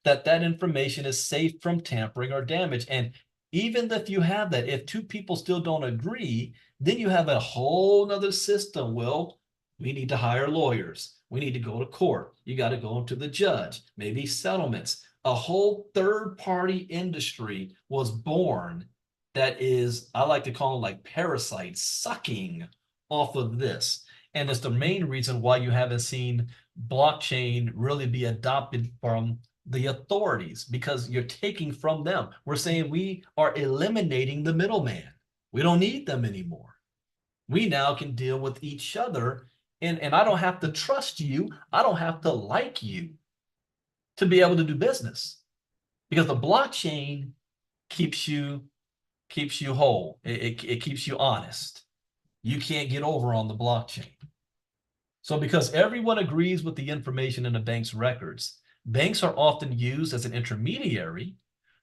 that that information is safe from tampering or damage. And even if you have that, if two people still don't agree, then you have a whole nother system. Well, we need to hire lawyers. We need to go to court. You got to go to the judge, maybe settlements. A whole third party industry was born that is, I like to call them like parasites sucking off of this. And it's the main reason why you haven't seen blockchain really be adopted from the authorities, because you're taking from them. We're saying we are eliminating the middleman. We don't need them anymore. We now can deal with each other. And I don't have to trust you. I don't have to like you to be able to do business, because the blockchain keeps you whole. It keeps you honest. You can't get over on the blockchain. So because everyone agrees with the information in a bank's records, banks are often used as an intermediary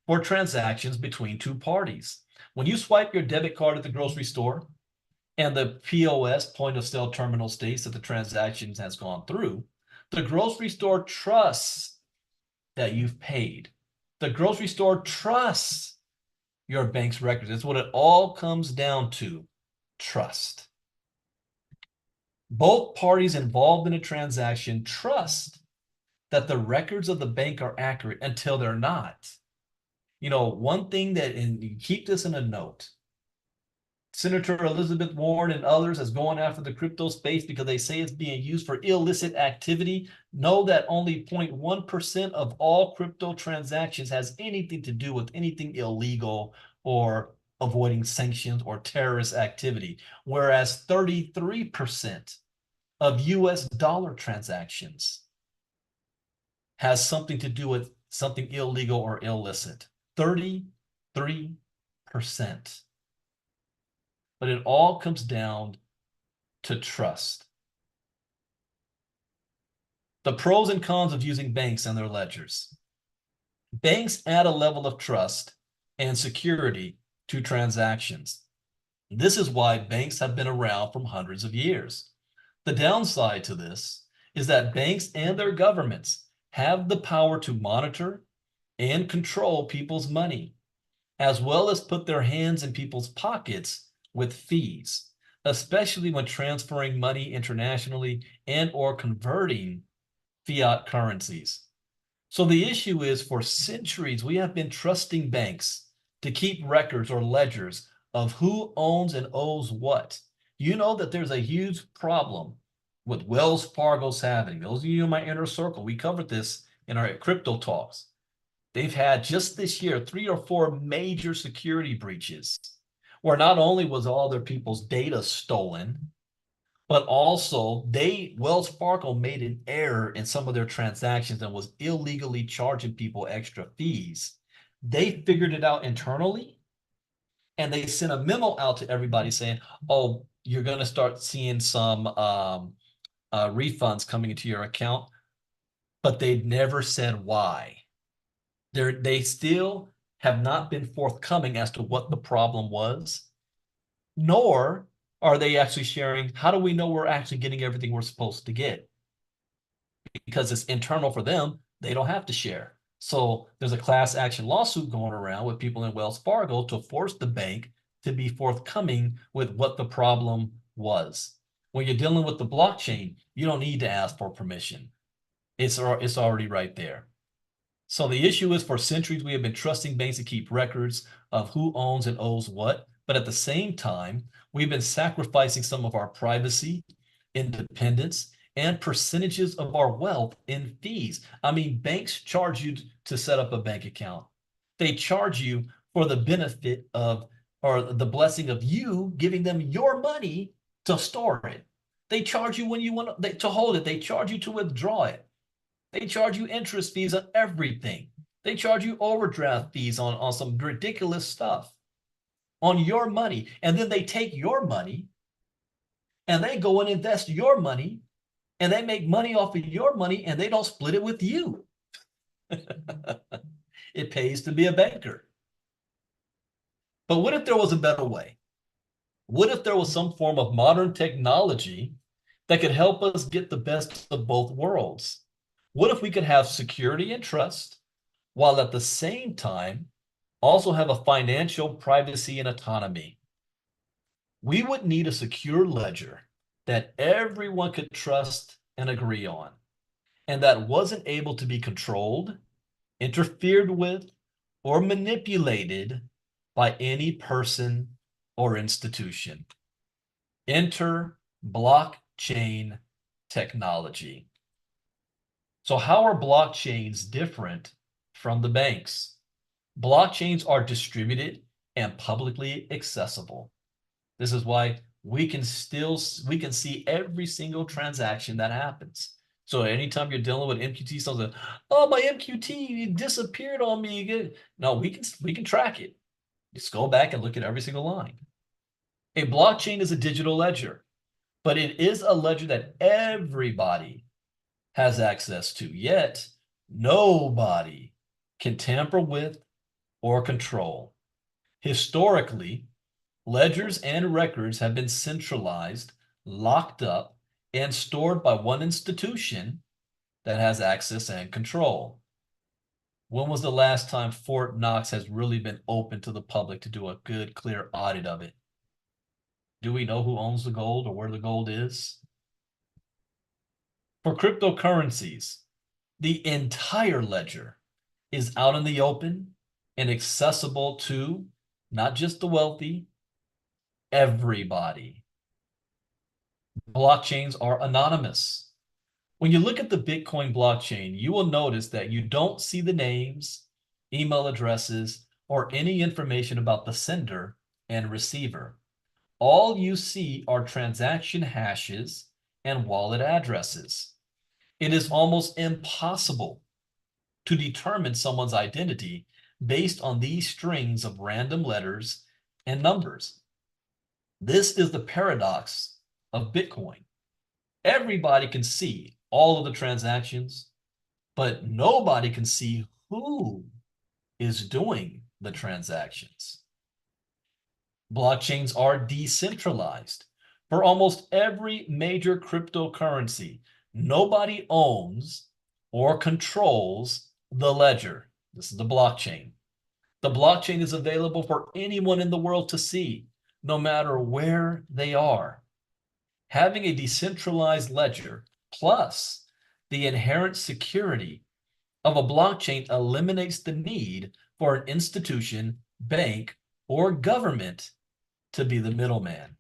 for transactions between two parties. When you swipe your debit card at the grocery store and the POS, point of sale terminal, states that the transaction has gone through, the grocery store trusts that you've paid. The grocery store trusts your bank's records. That's what it all comes down to, trust. Both parties involved in a transaction trust that the records of the bank are accurate until they're not. You know, one thing that, and you keep this in a note, Senator Elizabeth Warren and others is going after the crypto space because they say it's being used for illicit activity. Know that only 0.1% of all crypto transactions has anything to do with anything illegal or avoiding sanctions or terrorist activity, whereas 33% of US dollar transactions has something to do with something illegal or illicit. 33%. But it all comes down to trust. The pros and cons of using banks and their ledgers. Banks add a level of trust and security to transactions. This is why banks have been around for hundreds of years. The downside to this is that banks and their governments have the power to monitor and control people's money, as well as put their hands in people's pockets with fees, especially when transferring money internationally and or converting fiat currencies. So the issue is, for centuries, we have been trusting banks to keep records or ledgers of who owns and owes what. You know that there's a huge problem with Wells Fargo's having. Those of you in my inner circle, we covered this in our crypto talks. They've had just this year 3 or 4 major security breaches, where not only was all their people's data stolen, but also Wells Fargo made an error in some of their transactions and was illegally charging people extra fees. They figured it out internally, and they sent a memo out to everybody saying, oh, you're going to start seeing some refunds coming into your account, but they never said why. They still have not been forthcoming as to what the problem was, nor are they actually sharing, how do we know we're actually getting everything we're supposed to get? Because it's internal for them, they don't have to share. So there's a class action lawsuit going around with people in Wells Fargo to force the bank to be forthcoming with what the problem was. When you're dealing with the blockchain, you don't need to ask for permission. It's already right there. So the issue is, for centuries, we have been trusting banks to keep records of who owns and owes what. But at the same time, we've been sacrificing some of our privacy, independence, and percentages of our wealth in fees. I mean, banks charge you to set up a bank account. They charge you for the benefit of, or the blessing of you giving them your money to store it. They charge you when you want to hold it. They charge you to withdraw it. They charge you interest fees on everything. They charge you overdraft fees on some ridiculous stuff on your money. And then they take your money and they go and invest your money and they make money off of your money and they don't split it with you. It pays to be a banker. But what if there was a better way? What if there was some form of modern technology that could help us get the best of both worlds? What if we could have security and trust while at the same time also have a financial privacy and autonomy? We would need a secure ledger that everyone could trust and agree on, and that wasn't able to be controlled, interfered with, or manipulated by any person or institution. Enter blockchain technology. So how are blockchains different from the banks? Blockchains are distributed and publicly accessible. This is why we can see every single transaction that happens. So anytime you're dealing with MQT, something, oh, my MQT disappeared on me. No, we can track it. Just go back and look at every single line. A blockchain is a digital ledger, but it is a ledger that everybody has access to, yet nobody can tamper with or control. Historically, ledgers and records have been centralized, locked up, and stored by one institution that has access and control. When was the last time Fort Knox has really been open to the public to do a good, clear audit of it? Do we know who owns the gold or where the gold is? For cryptocurrencies, the entire ledger is out in the open and accessible to not just the wealthy, everybody. Blockchains are anonymous. When you look at the Bitcoin blockchain, you will notice that you don't see the names, email addresses, or any information about the sender and receiver. All you see are transaction hashes and wallet addresses. It is almost impossible to determine someone's identity based on these strings of random letters and numbers. This is the paradox of Bitcoin. Everybody can see all of the transactions, but nobody can see who is doing the transactions. Blockchains are decentralized. For almost every major cryptocurrency, nobody owns or controls the ledger. This is the blockchain. The blockchain is available for anyone in the world to see, no matter where they are. Having a decentralized ledger plus the inherent security of a blockchain eliminates the need for an institution, bank, or government to be the middleman.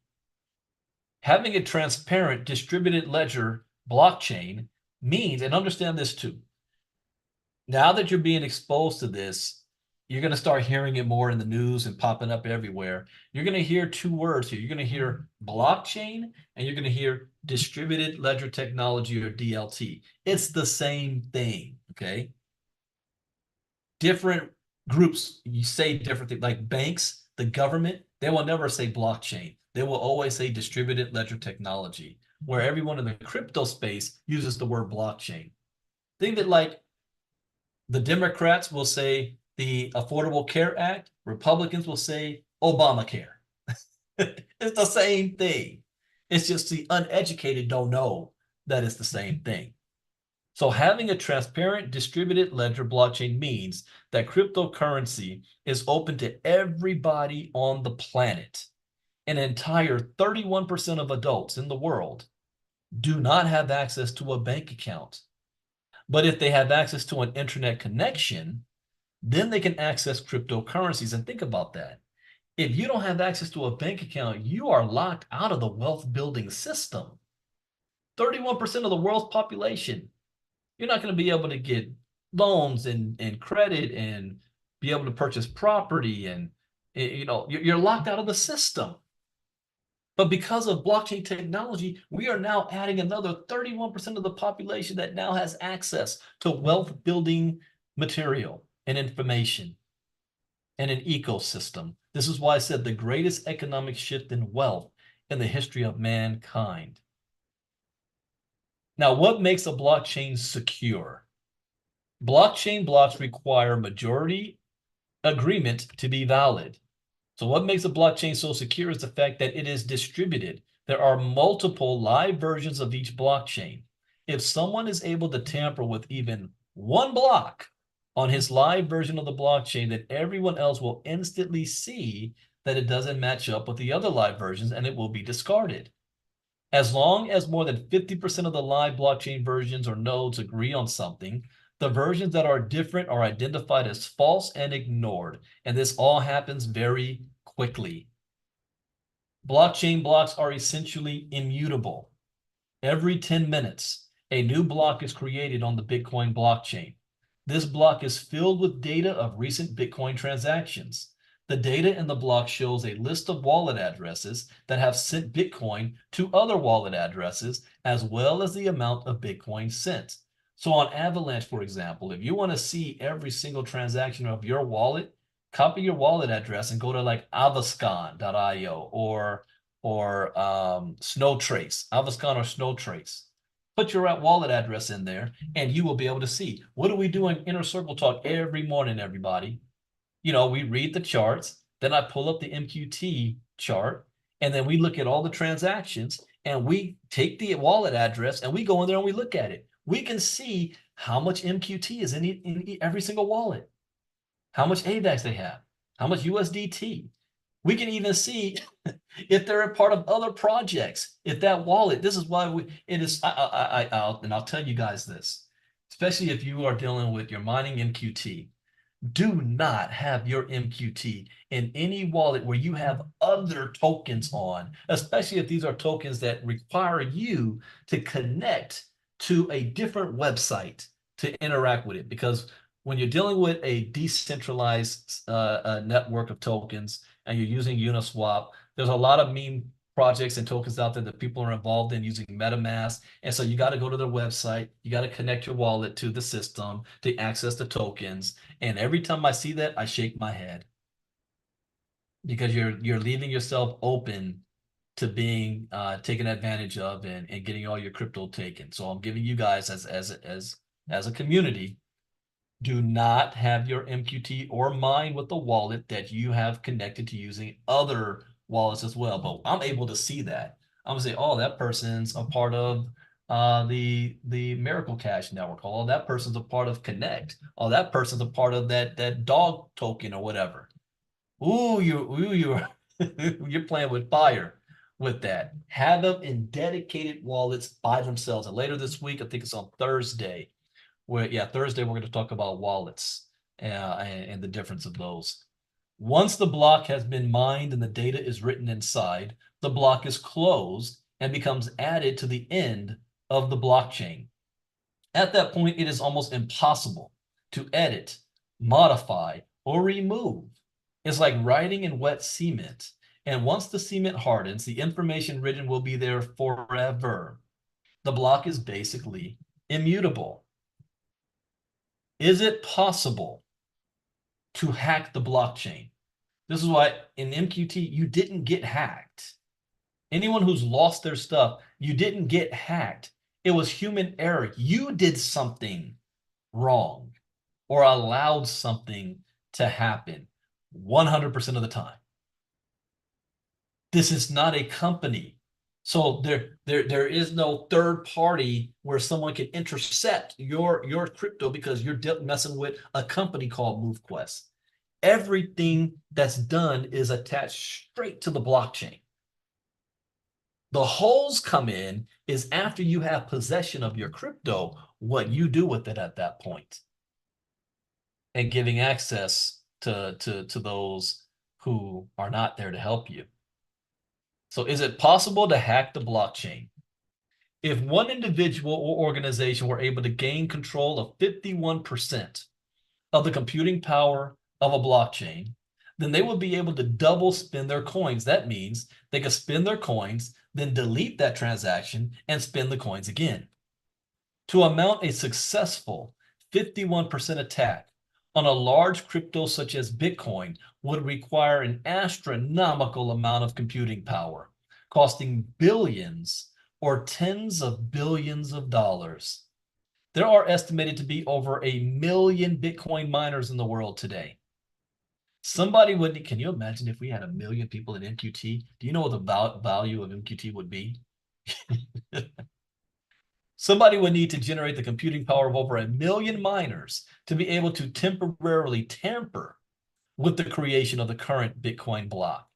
Having a transparent distributed ledger blockchain means, and understand this too, now that you're being exposed to this, you're going to start hearing it more in the news and popping up everywhere. You're going to hear two words here. You're going to hear blockchain and you're going to hear distributed ledger technology, or DLT. It's the same thing, okay? Different groups, you say different things, like banks, the government, they will never say blockchain. They will always say distributed ledger technology, where everyone in the crypto space uses the word blockchain. Think that like the Democrats will say the Affordable Care Act, Republicans will say Obamacare. It's the same thing. It's just the uneducated don't know that it's the same thing. So having a transparent distributed ledger blockchain means that cryptocurrency is open to everybody on the planet. An entire 31% of adults in the world do not have access to a bank account. But if they have access to an internet connection, then they can access cryptocurrencies. And think about that. If you don't have access to a bank account, you are locked out of the wealth building system. 31% of the world's population. You're not going to be able to get loans and credit and be able to purchase property. And, you know, you're locked out of the system. But because of blockchain technology, we are now adding another 31% of the population that now has access to wealth building material and information and an ecosystem. This is why I said the greatest economic shift in wealth in the history of mankind. Now, what makes a blockchain secure? Blockchain blocks require majority agreement to be valid. So what makes a blockchain so secure is the fact that it is distributed. There are multiple live versions of each blockchain. If someone is able to tamper with even one block on his live version of the blockchain, then everyone else will instantly see that it doesn't match up with the other live versions and it will be discarded. As long as more than 50% of the live blockchain versions or nodes agree on something, the versions that are different are identified as false and ignored. And this all happens very quickly. Blockchain blocks are essentially immutable. Every 10 minutes, a new block is created on the Bitcoin blockchain. This block is filled with data of recent Bitcoin transactions. The data in the block shows a list of wallet addresses that have sent Bitcoin to other wallet addresses, as well as the amount of Bitcoin sent. So on Avalanche, for example, if you want to see every single transaction of your wallet, copy your wallet address and go to like avascan.io or Snowtrace, Avascan or Snowtrace. Put your wallet address in there and you will be able to see. What do we do in Inner Circle Talk every morning, everybody? You know, we read the charts, then I pull up the MQT chart, and then we look at all the transactions and we take the wallet address and we go in there and we look at it. We can see how much MQT is in every single wallet, how much AVAX they have, how much USDT. We can even see if they're a part of other projects. If that wallet, this is why it is. I'll tell you guys this, especially if you are dealing with your mining MQT. Do not have your MQT in any wallet where you have other tokens on, especially if these are tokens that require you to connect to a different website to interact with it. Because when you're dealing with a decentralized network of tokens and you're using Uniswap, there's a lot of meme projects and tokens out there that people are involved in using MetaMask. And so you got to go to their website. You got to connect your wallet to the system to access the tokens. And every time I see that, I shake my head because you're leaving yourself open to being taken advantage of and getting all your crypto taken. So I'm giving you guys as a community, do not have your MQT or mine with the wallet that you have connected to using other wallets as well. But I'm able to see that. I'm gonna say, oh, that person's a part of the Miracle Cash network. Oh, that person's a part of Connect. Oh, that person's a part of that dog token or whatever. You're you're playing with fire with that. Have them in dedicated wallets by themselves. And later this week, I think it's on Thursday, Thursday we're going to talk about wallets and the difference of those. Once the block has been mined and the data is written inside, the block is closed and becomes added to the end of the blockchain. At that point, it is almost impossible to edit, modify, or remove. It's like writing in wet cement. And once the cement hardens, the information written will be there forever. The block is basically immutable. Is it possible to hack the blockchain? This is why in MQT, you didn't get hacked. Anyone who's lost their stuff, you didn't get hacked. It was human error. You did something wrong or allowed something to happen 100% of the time. This is not a company. So there is no third party where someone can intercept your crypto because you're messing with a company called MoveQuest. Everything that's done is attached straight to the blockchain. The holes come in is after you have possession of your crypto, what you do with it at that point, and giving access to those who are not there to help you. So is it possible to hack the blockchain? If one individual or organization were able to gain control of 51% of the computing power of a blockchain, then they would be able to double spend their coins. That means they could spend their coins, then delete that transaction and spend the coins again. To amount a successful 51% attack on a large crypto such as Bitcoin would require an astronomical amount of computing power, costing billions or tens of billions of dollars. There are estimated to be over 1 million Bitcoin miners in the world today. Somebody would, can you imagine if we had 1 million people in MQT? Do you know what the value of MQT would be? Somebody would need to generate the computing power of over 1 million miners to be able to temporarily tamper with the creation of the current Bitcoin block.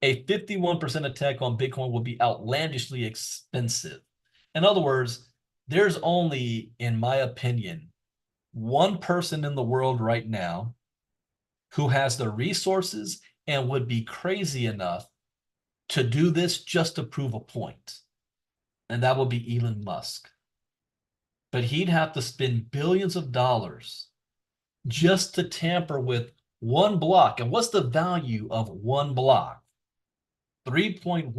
A 51% attack on Bitcoin will be outlandishly expensive. In other words, there's only, in my opinion, one person in the world right now who has the resources and would be crazy enough to do this just to prove a point. And that would be Elon Musk. But he'd have to spend billions of dollars just to tamper with one block. And what's the value of one block? 3.125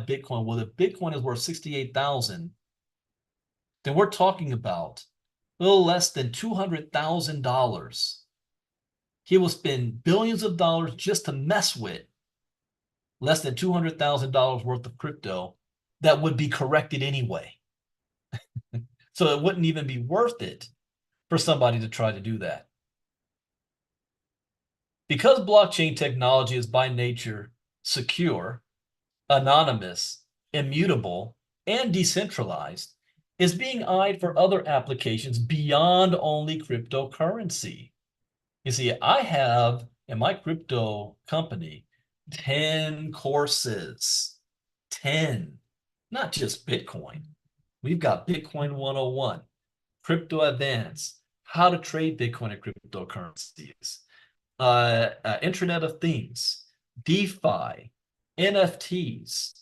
Bitcoin. Well, if Bitcoin is worth 68,000, then we're talking about a little less than $200,000. He will spend billions of dollars just to mess with less than $200,000 worth of crypto that would be corrected anyway. So it wouldn't even be worth it for somebody to try to do that. Because blockchain technology is by nature secure, anonymous, immutable, and decentralized, is being eyed for other applications beyond only cryptocurrency. You see, I have in my crypto company 10 courses, 10, not just Bitcoin. We've got Bitcoin 101, Crypto Advance, how to trade Bitcoin and cryptocurrencies, Internet of Things, DeFi, NFTs,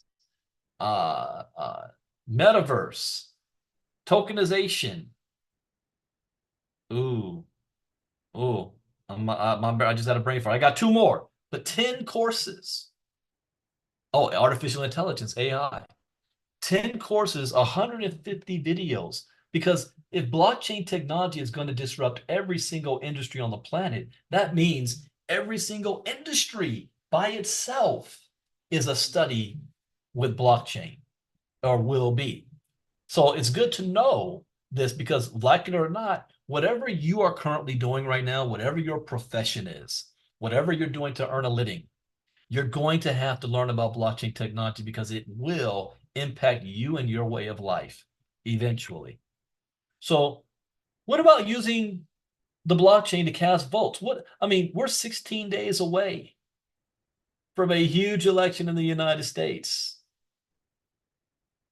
metaverse, tokenization. Ooh, I just had a brain fart. I got 2 more, but 10 courses. Oh, artificial intelligence, AI. 10 courses, 150 videos. Because if blockchain technology is going to disrupt every single industry on the planet, that means every single industry by itself is a study with blockchain, or will be. So it's good to know this because, like it or not, whatever you are currently doing right now, whatever your profession is, whatever you're doing to earn a living, you're going to have to learn about blockchain technology because it will impact you and your way of life eventually. So what about using the blockchain to cast votes? We're 16 days away from a huge election in the United States.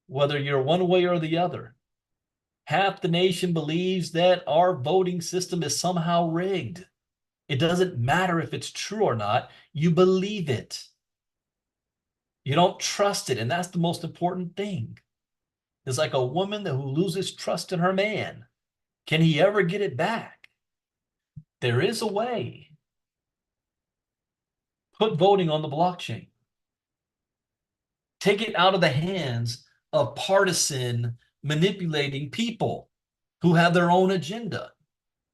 Whether you're one way or the other, half the nation believes that our voting system is somehow rigged. It doesn't matter if it's true or not. You believe it. You don't trust it, and that's the most important thing. It's like a woman who loses trust in her man. Can he ever get it back? There is a way. Put voting on the blockchain. Take it out of the hands of partisan manipulating people who have their own agenda.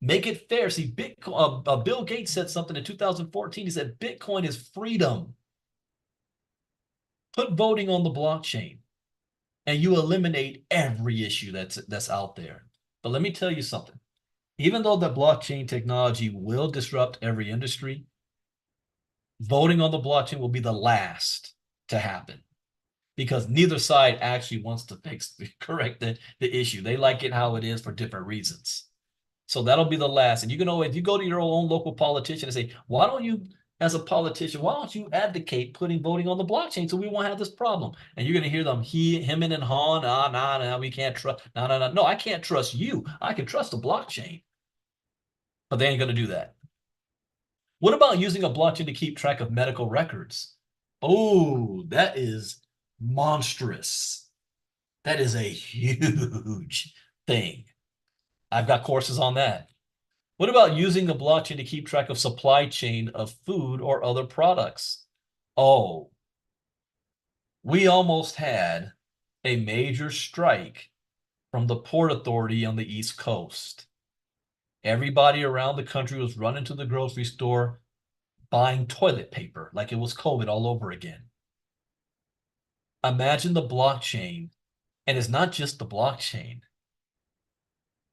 Make it fair. See, Bitcoin, Bill Gates said something in 2014. He said, Bitcoin is freedom. Put voting on the blockchain and you eliminate every issue that's out there. But let me tell you something. Even though the blockchain technology will disrupt every industry, voting on the blockchain will be the last to happen because neither side actually wants to correct the issue. They like it how it is for different reasons. So that'll be the last. And you can always, you go to your own local politician and say, why don't you, as a politician, why don't you advocate putting voting on the blockchain so we won't have this problem? And you're going to hear them, him and hawing, nah, we can't trust, nah. No, I can't trust you. I can trust the blockchain. But they ain't going to do that. What about using a blockchain to keep track of medical records? Oh, that is monstrous. That is a huge thing. I've got courses on that. What about using the blockchain to keep track of supply chain of food or other products? Oh, we almost had a major strike from the Port Authority on the East Coast. Everybody around the country was running to the grocery store buying toilet paper like it was COVID all over again. Imagine the blockchain, and it's not just the blockchain,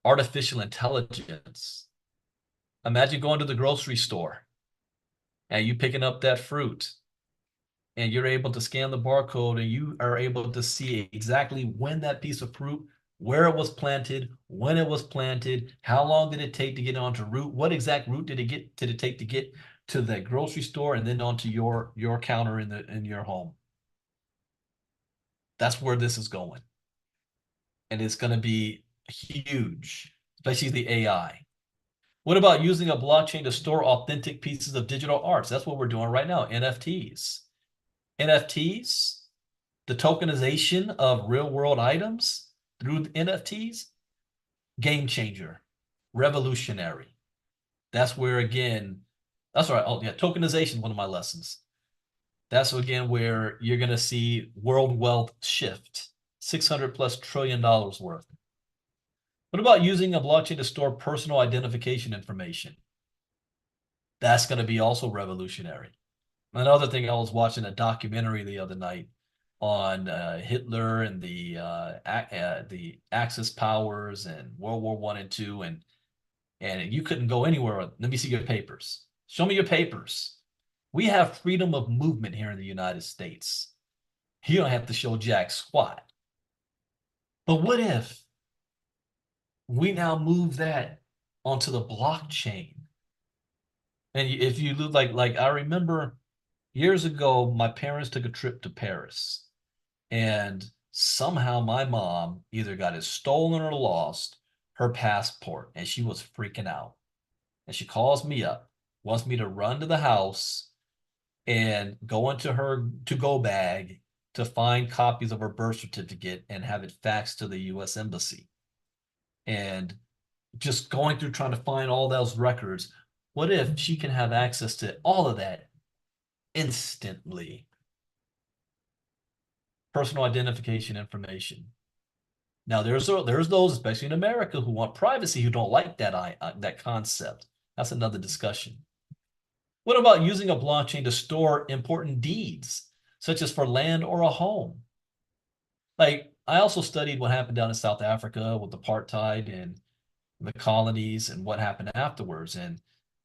artificial intelligence. Imagine going to the grocery store and you picking up that fruit and you're able to scan the barcode and you are able to see exactly when that piece of fruit, where it was planted, when it was planted, how long did it take to get onto route, what exact route did it take to get to the grocery store and then onto your counter in your home. That's where this is going. And it's going to be huge, especially the AI. What about using a blockchain to store authentic pieces of digital arts? That's what we're doing right now, NFTs. NFTs, the tokenization of real world items through NFTs, game changer, revolutionary. That's where, again, that's right. Oh, yeah, tokenization, one of my lessons. That's again where you're going to see world wealth shift, $600+ trillion worth. What about using a blockchain to store personal identification information? That's going to be also revolutionary. Another thing, I was watching a documentary the other night on Hitler and the Axis powers and World War I and II, and you couldn't go anywhere. Let me see your papers. Show me your papers. We have freedom of movement here in the United States. You don't have to show jack squat. But what if we now move that onto the blockchain? And if you look like I remember years ago, my parents took a trip to Paris, and somehow my mom either got it stolen or lost her passport, and she was freaking out. And she calls me up, wants me to run to the house and go into her to-go bag to find copies of her birth certificate and have it faxed to the U.S. Embassy. And just going through trying to find all those records. What if she can have access to all of that instantly? Personal identification information. Now, there's those, especially in America, who want privacy, who don't like that concept. That's another discussion. What about using a blockchain to store important deeds, such as for land or a home? Like, I also studied what happened down in South Africa with apartheid and the colonies and what happened afterwards, and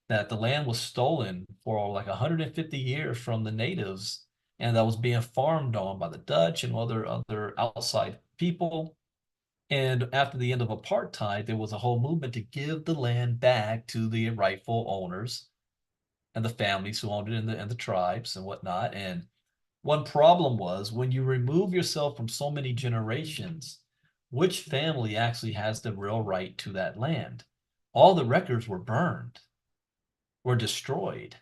that the land was stolen for like 150 years from the natives, and that was being farmed on by the Dutch and other outside people. And after the end of apartheid, there was a whole movement to give the land back to the rightful owners and the families who owned it and the tribes and whatnot. And one problem was when you remove yourself from so many generations, which family actually has the real right to that land? All the records were burned, were destroyed.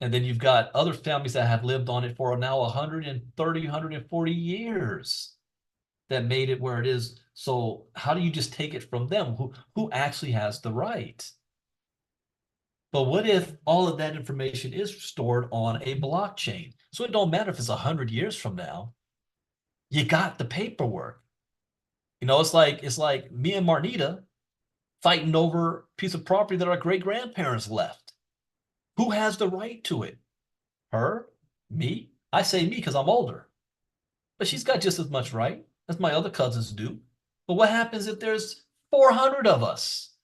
And then you've got other families that have lived on it for now 130, 140 years that made it where it is. So how do you just take it from them? Who actually has the right? But what if all of that information is stored on a blockchain? So it don't matter if it's 100 years from now, you got the paperwork. It's like me and Marnita fighting over a piece of property that our great grandparents left. Who has the right to it? Her? Me? I say me because I'm older. But she's got just as much right as my other cousins do. But what happens if there's 400 of us?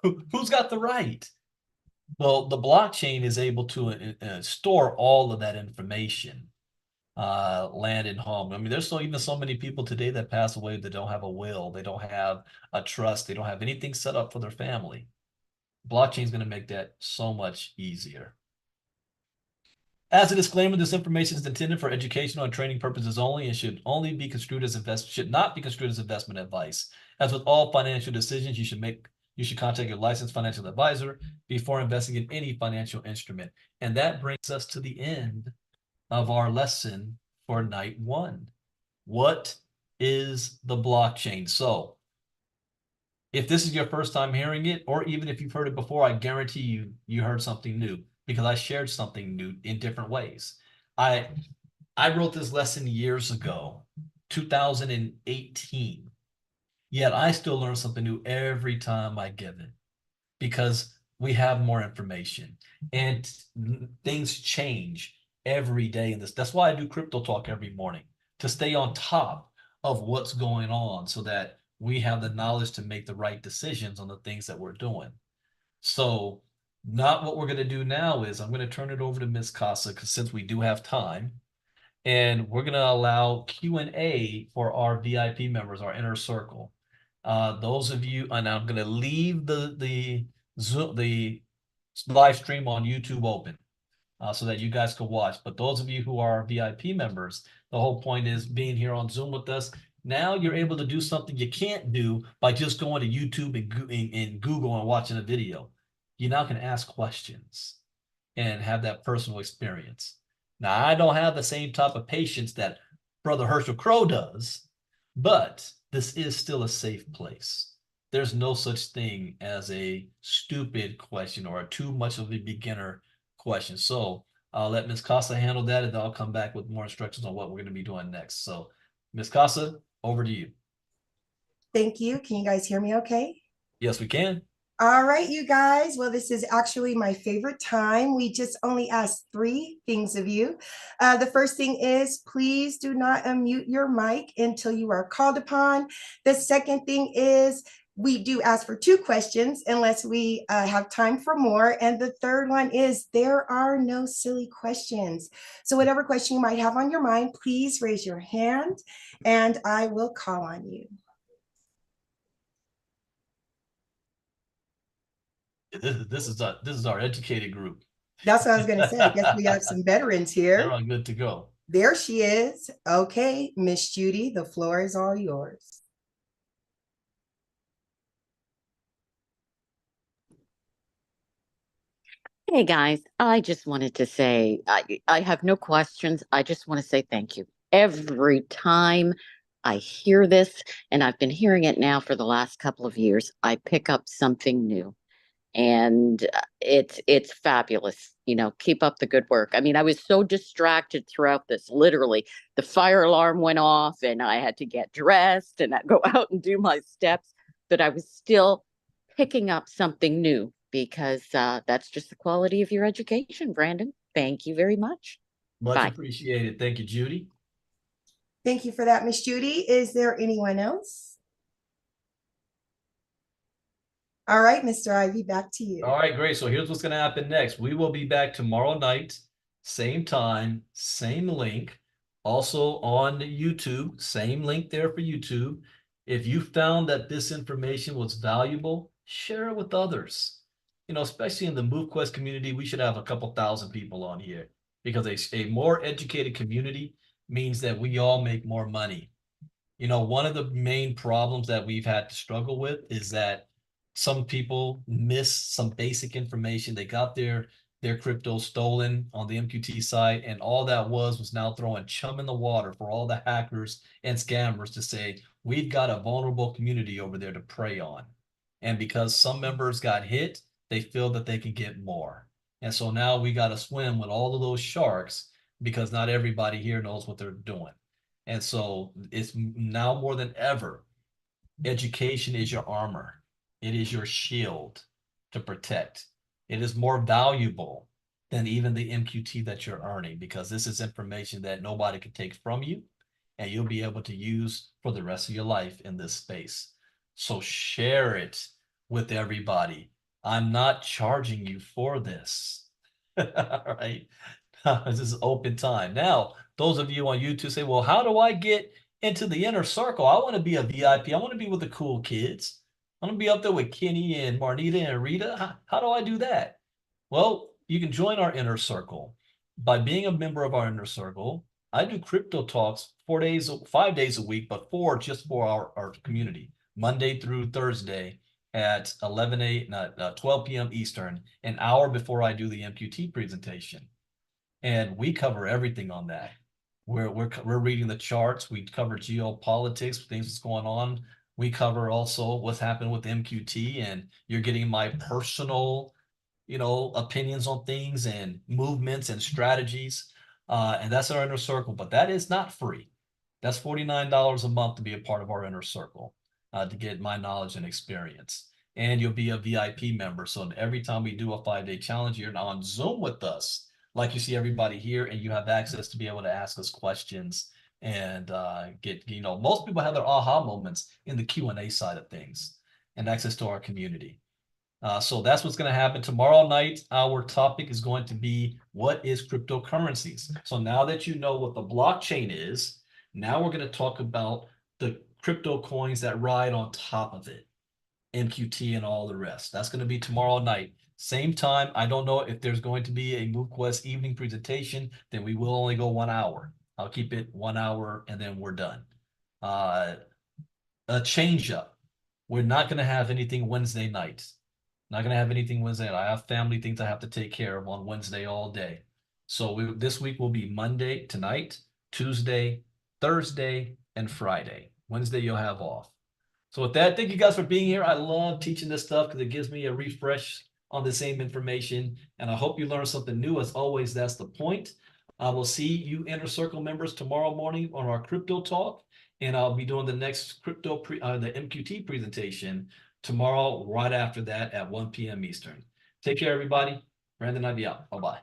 Who's got the right? Well, the blockchain is able to store all of that information, land and home. I mean, there's even so many people today that pass away that don't have a will, they don't have a trust, they don't have anything set up for their family. Blockchain is going to make that so much easier. As a disclaimer, this information is intended for educational and training purposes only and should not be construed as investment advice. As with all financial decisions you should contact your licensed financial advisor before investing in any financial instrument. And that brings us to the end of our lesson for night one. What is the blockchain? So If this is your first time hearing it, or even if you've heard it before, I guarantee you heard something new because I shared something new in different ways. I I wrote this lesson years ago, 2018. Yet I still learn something new every time I give it because we have more information and things change every day in this. That's why I do crypto talk every morning to stay on top of what's going on so that we have the knowledge to make the right decisions on the things that we're doing. So, not what we're going to do now is I'm going to turn it over to Miss Casa because since we do have time, and we're going to allow Q&A for our VIP members, our inner circle. Those of you, and I'm going to leave the Zoom, the live stream on YouTube open so that you guys can watch. But those of you who are VIP members, the whole point is being here on Zoom with us. Now you're able to do something you can't do by just going to YouTube and Google and watching a video. You now can ask questions and have that personal experience. Now, I don't have the same type of patience that Brother Herschel Crow does, but this is still a safe place. There's no such thing as a stupid question or a too much of a beginner question. So I'll let Ms. Casa handle that, and then I'll come back with more instructions on what we're going to be doing next. So, Ms. Casa, over to you. Thank you. Can you guys hear me okay? Yes, we can. All right, you guys. Well, this is actually my favorite time. We just only ask three things of you. The first thing is please do not unmute your mic until you are called upon. The second thing is we do ask for two questions unless we have time for more. And the third one is there are no silly questions. So, whatever question you might have on your mind, please raise your hand and I will call on you. This is our educated group. That's what I was going to say. I guess we have some veterans here. They're all good to go. There she is. Okay, Miss Judy, the floor is all yours. Hey guys, I just wanted to say I have no questions. I just want to say thank you. Every time I hear this, and I've been hearing it now for the last couple of years, I pick up something new. And it's fabulous. Keep up the good work. I mean, I was so distracted throughout this. Literally, the fire alarm went off and I had to get dressed and I go out and do my steps, but I was still picking up something new because that's just the quality of your education, Brandon. Thank you very much. Much Bye. appreciated. Thank you, Judy. Thank you for that, Miss Judy. Is there anyone else? All right, Mr. Ivey, back to you. All right, great. So here's what's going to happen next. We will be back tomorrow night, same time, same link. Also on YouTube, same link there for YouTube. If you found that this information was valuable, share it with others. Especially in the MoveQuest community, we should have a couple thousand people on here because a more educated community means that we all make more money. One of the main problems that we've had to struggle with is that some people miss some basic information. They got their crypto stolen on the MQT site, and all that was now throwing chum in the water for all the hackers and scammers to say, we've got a vulnerable community over there to prey on. And because some members got hit, they feel that they can get more. And so now we got to swim with all of those sharks because not everybody here knows what they're doing. And so it's now more than ever, education is your armor. It is your shield to protect. It is more valuable than even the MQT that you're earning because this is information that nobody can take from you and you'll be able to use for the rest of your life in this space. So share it with everybody. I'm not charging you for this. All right. This is open time. Now, those of you on YouTube say, well, how do I get into the inner circle? I want to be a VIP. I want to be with the cool kids. I want to be up there with Kenny and Marnita and Rita. How do I do that? Well, you can join our inner circle by being a member of our inner circle. I do crypto talks 5 days a week, but four just for our community, Monday through Thursday at 12 p.m. Eastern, an hour before I do the MQT presentation. And we cover everything on that. We're reading the charts. We cover geopolitics, things that's going on We cover also what's happened with MQT, and you're getting my personal, opinions on things and movements and strategies. And that's our inner circle, but that is not free. That's $49 a month to be a part of our inner circle, to get my knowledge and experience. And you'll be a VIP member. So every time we do a 5-day challenge, you're now on Zoom with us, like you see everybody here, and you have access to be able to ask us questions and get, most people have their aha moments in the Q&A side of things and access to our community. So that's what's going to happen tomorrow night. Our topic is going to be, what is cryptocurrencies? So now that you know what the blockchain is, now we're going to talk about the crypto coins that ride on top of it, MQT and all the rest. That's going to be tomorrow night. Same time. I don't know if there's going to be a MoveQuest evening presentation. Then we will only go 1 hour. I'll keep it 1 hour and then we're done. A change up. We're not going to have anything Wednesday nights. Not going to have anything Wednesday. I have family things I have to take care of on Wednesday all day. So this week will be Monday tonight, Tuesday, Thursday, and Friday. Wednesday you'll have off. So with that, thank you guys for being here. I love teaching this stuff because it gives me a refresh on the same information. And I hope you learned something new. As always, that's the point. I will see you Inner Circle members tomorrow morning on our crypto talk. And I'll be doing the next the MQT presentation tomorrow, right after that at 1 p.m. Eastern. Take care, everybody. Brandon Ivey out. Bye-bye.